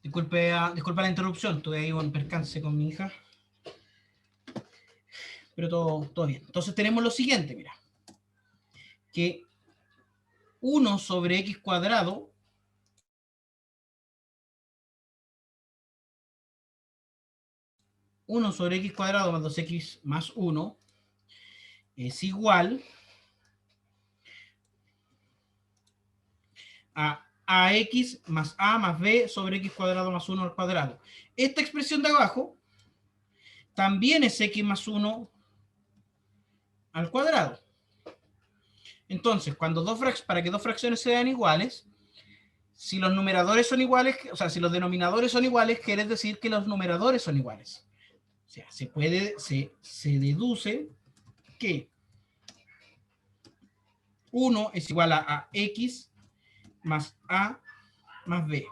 Disculpa la interrupción, tuve ahí un percance con mi hija. Pero todo bien. Entonces tenemos lo siguiente, mira. Que 1 sobre x cuadrado sobre x cuadrado más 2x más 1 es igual a ax más a más b sobre x cuadrado más 1 al cuadrado. Esta expresión de abajo también es x más 1 al cuadrado. Entonces, para que dos fracciones sean iguales, si los numeradores son iguales, o sea, si los denominadores son iguales, quiere decir que los numeradores son iguales. O sea, se deduce que 1 es igual a x más a más b.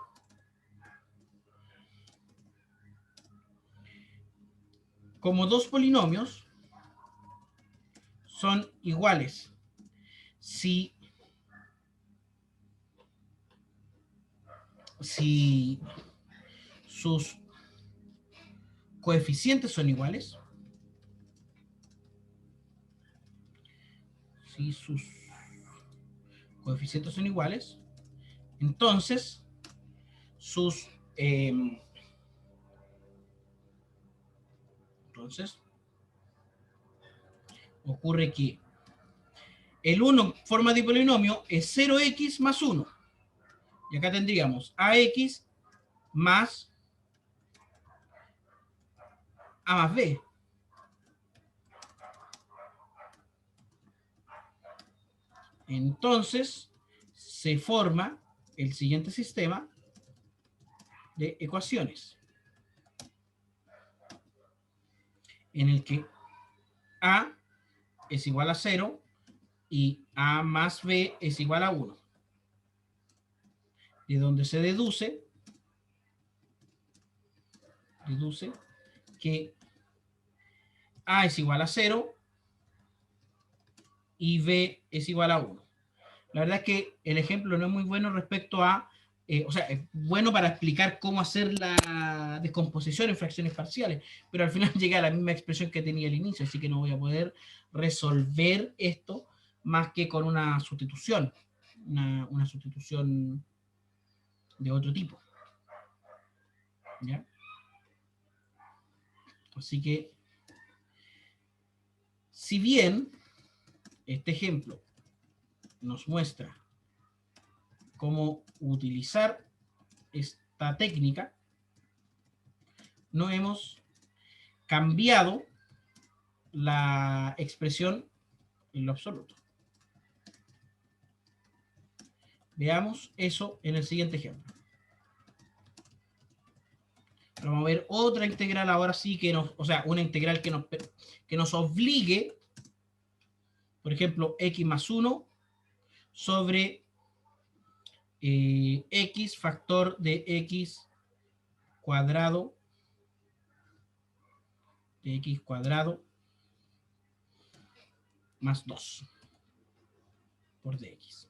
Como dos polinomios son iguales si sus coeficientes son iguales, entonces ocurre que el 1 en forma de polinomio es 0x más 1. Y acá tendríamos ax más a más b. Entonces se forma el siguiente sistema de ecuaciones en el que a es igual a 0 y a más b es igual a 1. De donde se deduce que a es igual a 0 y b es igual a 1. La verdad es que el ejemplo no es muy bueno respecto a, o sea, es bueno para explicar cómo hacer la descomposición en fracciones parciales, pero al final llega a la misma expresión que tenía al inicio, así que no voy a poder resolver esto más que con una sustitución, una sustitución de otro tipo. ¿Ya? Así que, si bien este ejemplo nos muestra cómo utilizar esta técnica, no hemos cambiado la expresión en lo absoluto. Veamos eso en el siguiente ejemplo. Vamos a ver otra integral ahora sí que nos, o sea, una integral que nos obligue, por ejemplo, x más 1 sobre x factor de x cuadrado más 2 por dx.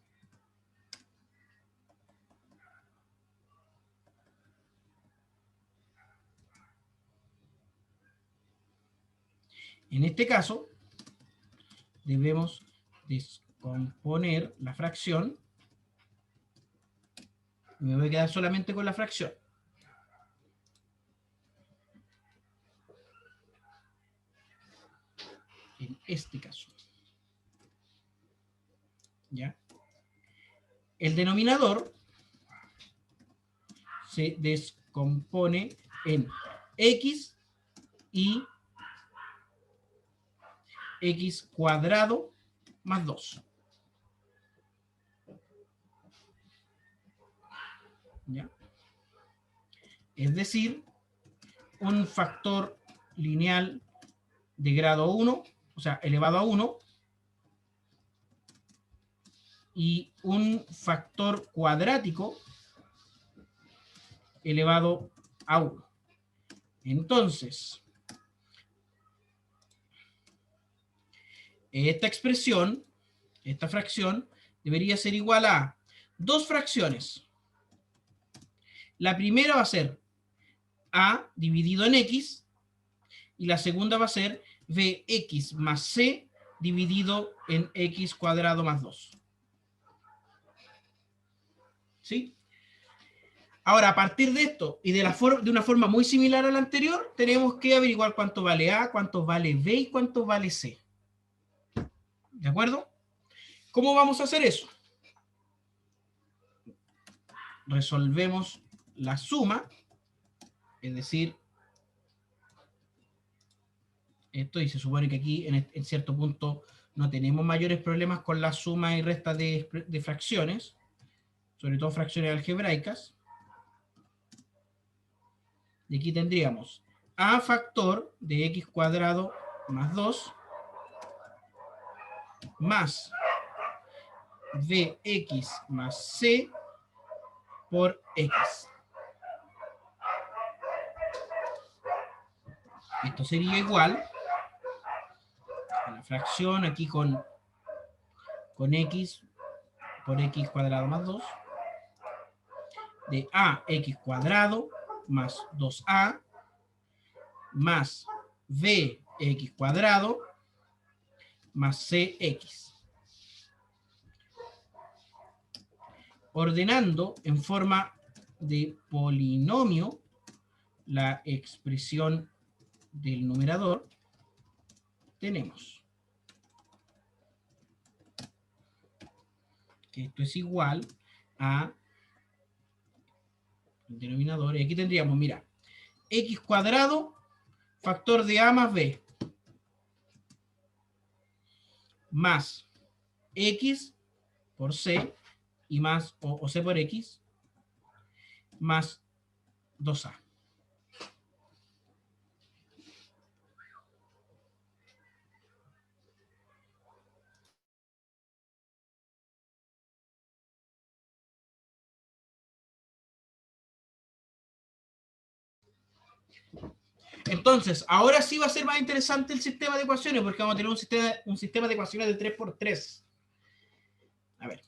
En este caso, debemos descomponer la fracción. Me voy a quedar solamente con la fracción. En este caso. ¿Ya? El denominador se descompone en x y x cuadrado más 2. ¿Ya? Es decir, un factor lineal de grado 1, o sea, elevado a 1, y un factor cuadrático elevado a 1. Entonces, esta expresión, esta fracción, debería ser igual a dos fracciones. La primera va a ser A dividido en X y la segunda va a ser Bx más C dividido en X cuadrado más 2. ¿Sí? Ahora, a partir de esto y de una forma muy similar a la anterior, tenemos que averiguar cuánto vale A, cuánto vale B y cuánto vale C. ¿De acuerdo? ¿Cómo vamos a hacer eso? Resolvemos la suma, es decir, esto, y se supone que aquí en cierto punto no tenemos mayores problemas con la suma y resta de fracciones, sobre todo fracciones algebraicas. Y aquí tendríamos A factor de X cuadrado más 2 más Bx más C por X. Esto sería igual a la fracción aquí con X por X cuadrado más 2 de AX cuadrado más 2A más Bx cuadrado más Cx. Ordenando en forma de polinomio la expresión del numerador, tenemos que esto es igual a el denominador, y aquí tendríamos, mira, X cuadrado factor de A más B más X por C y más, o C por X, más 2A. Entonces, ahora sí va a ser más interesante el sistema de ecuaciones, porque vamos a tener un sistema de ecuaciones de 3×3. A ver.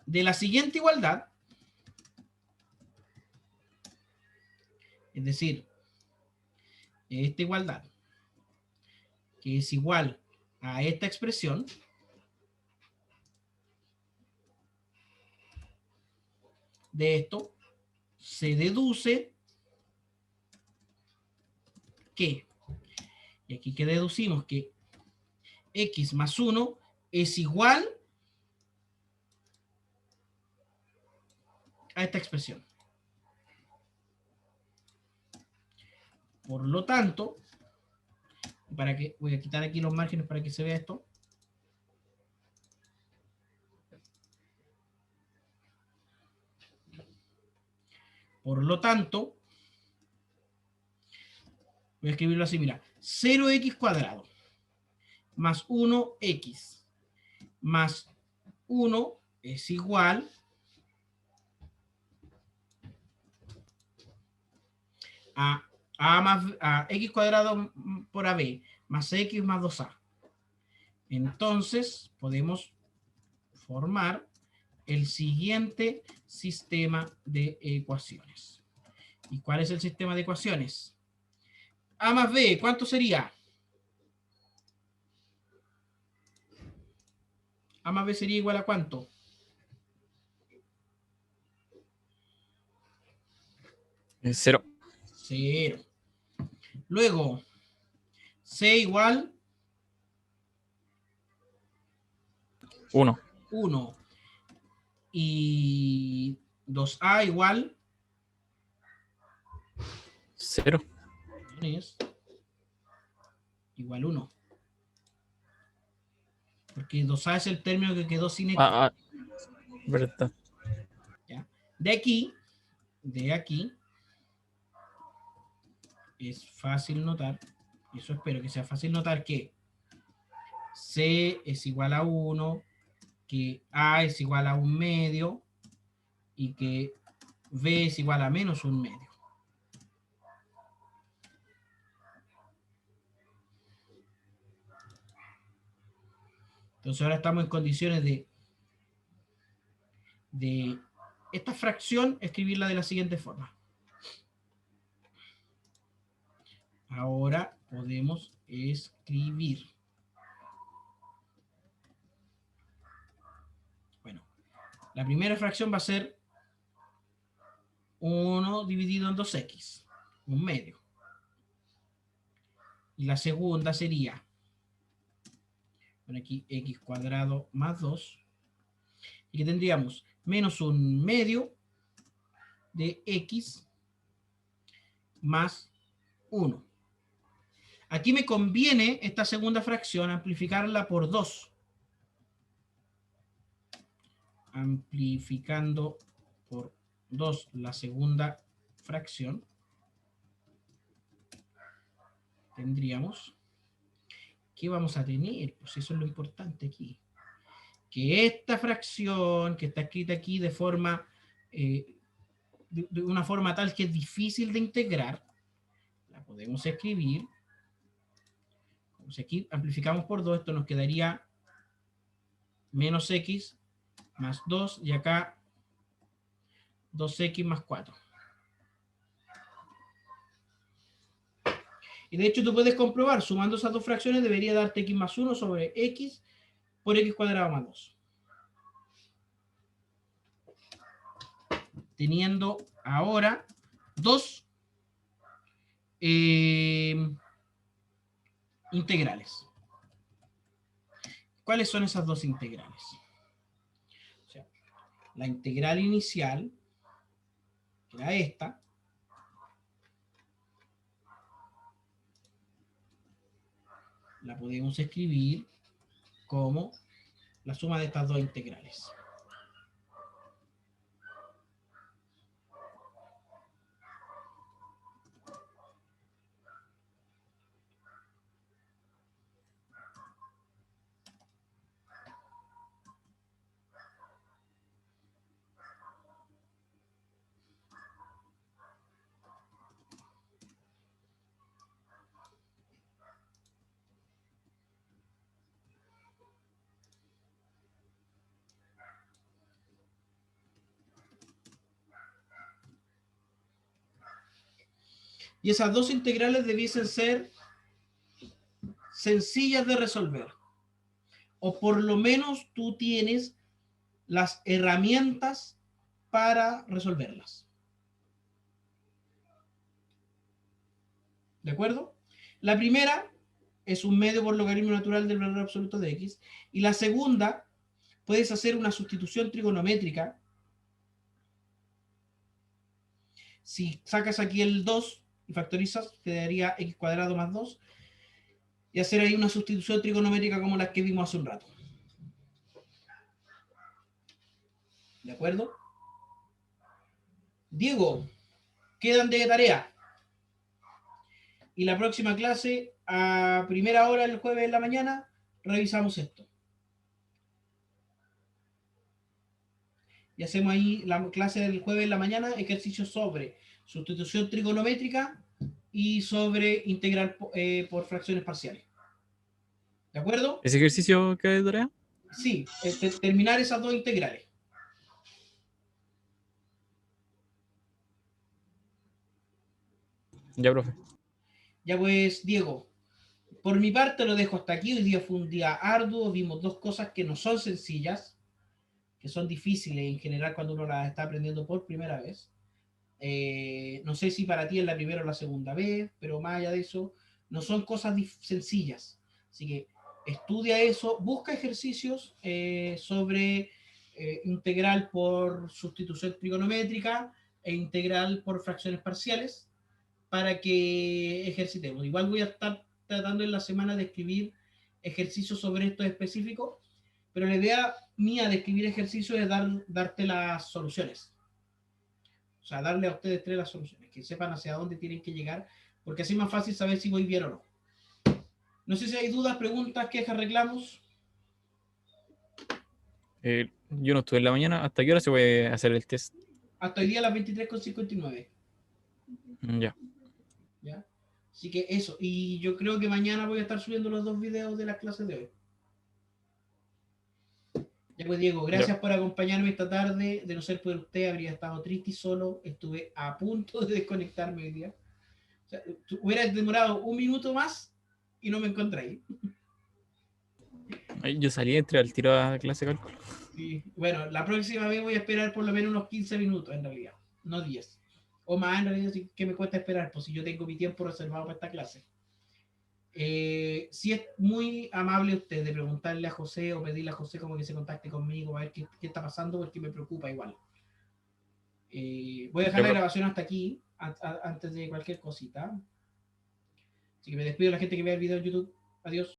De la siguiente igualdad, es decir, esta igualdad, que es igual a esta expresión, de esto se deduce que, y aquí que deducimos que X más 1 es igual a esta expresión. Por lo tanto, voy a quitar aquí los márgenes para que se vea esto. Por lo tanto, voy a escribirlo así, mira, 0x cuadrado más 1x más 1 es igual a x cuadrado por AB más x más 2a. Entonces, podemos formar el siguiente sistema de ecuaciones. ¿Y cuál es el sistema de ecuaciones? A más B, ¿cuánto sería? A más B sería igual a ¿cuánto? 0. 0. Luego, C igual 1. 1. Y 2A igual 0. es igual 1. Porque 2A es el término que quedó sin X. Verdad. ¿Ya? De aquí, es fácil notar, y eso espero que sea fácil notar, que C es igual a 1, que A es igual a 1 medio, y que B es igual a menos 1 medio. Entonces ahora estamos en condiciones de esta fracción, escribirla de la siguiente forma. Ahora podemos escribir. Bueno, la primera fracción va a ser 1 dividido en 2x, un medio. Y la segunda sería, bueno, aquí x cuadrado más 2. Y que tendríamos menos un medio de x más 1. Aquí me conviene esta segunda fracción amplificarla por 2. Amplificando por 2 la segunda fracción, tendríamos, ¿qué vamos a tener? Pues eso es lo importante aquí. Que esta fracción que está escrita aquí de forma, de una forma tal que es difícil de integrar, la podemos escribir. Como si aquí amplificamos por 2, esto nos quedaría menos x más 2 y acá 2x más 4. Y de hecho tú puedes comprobar, sumando esas dos fracciones debería darte x más 1 sobre x por x cuadrado más 2. Teniendo ahora dos integrales. ¿Cuáles son esas dos integrales? O sea, la integral inicial, que era esta, la podemos escribir como la suma de estas dos integrales. Y esas dos integrales debiesen ser sencillas de resolver. O por lo menos tú tienes las herramientas para resolverlas. ¿De acuerdo? La primera es un medio por logaritmo natural del valor absoluto de x. Y la segunda, puedes hacer una sustitución trigonométrica. Si sacas aquí el 2 y factorizas, te daría x cuadrado más 2. Y hacer ahí una sustitución trigonométrica como la que vimos hace un rato. ¿De acuerdo? Diego, quedan de tarea. Y la próxima clase, a primera hora el jueves en la mañana, revisamos esto. Y hacemos ahí la clase del jueves en la mañana, ejercicios sobre sustitución trigonométrica y sobre integral por fracciones parciales. ¿De acuerdo? ¿Ese ejercicio que hay de tarea? Sí, terminar esas dos integrales. Ya, profe. Ya pues, Diego, por mi parte lo dejo hasta aquí. Hoy día fue un día arduo, vimos dos cosas que no son sencillas, que son difíciles en general cuando uno las está aprendiendo por primera vez. No sé si para ti es la primera o la segunda vez, pero más allá de eso, no son cosas sencillas. Así que estudia eso, busca ejercicios sobre integral por sustitución trigonométrica e integral por fracciones parciales para que ejercitemos. Igual voy a estar tratando en la semana de escribir ejercicios sobre esto específico, pero la idea mía de escribir ejercicios es darte las soluciones. O sea, darle a ustedes tres las soluciones, que sepan hacia dónde tienen que llegar, porque así es más fácil saber si voy bien o no. No sé si hay dudas, preguntas, quejas, reclamos. Yo no estuve en la mañana. ¿Hasta qué hora se puede hacer el test? Hasta hoy día a las 23:59. Ya. ¿Ya? Así que eso. Y yo creo que mañana voy a estar subiendo los dos videos de las clases de hoy. Ya pues, Diego, gracias por acompañarme esta tarde. De no ser por usted, habría estado triste y solo. Estuve a punto de desconectarme hoy día. O sea, hubiera demorado un minuto más y no me encontráis. Ay, yo salí, entré al tiro a clase de cálculo. Sí. Bueno, la próxima vez voy a esperar por lo menos unos 15 minutos en realidad, no 10. O más en realidad, sí que me cuesta esperar, pues si yo tengo mi tiempo reservado para esta clase. Si es muy amable usted de preguntarle a José o pedirle a José como que se contacte conmigo a ver qué está pasando porque me preocupa igual. Voy a dejar Ya, la pues, grabación hasta aquí, antes de cualquier cosita. Así que me despido de la gente que vea el video en YouTube. Adiós.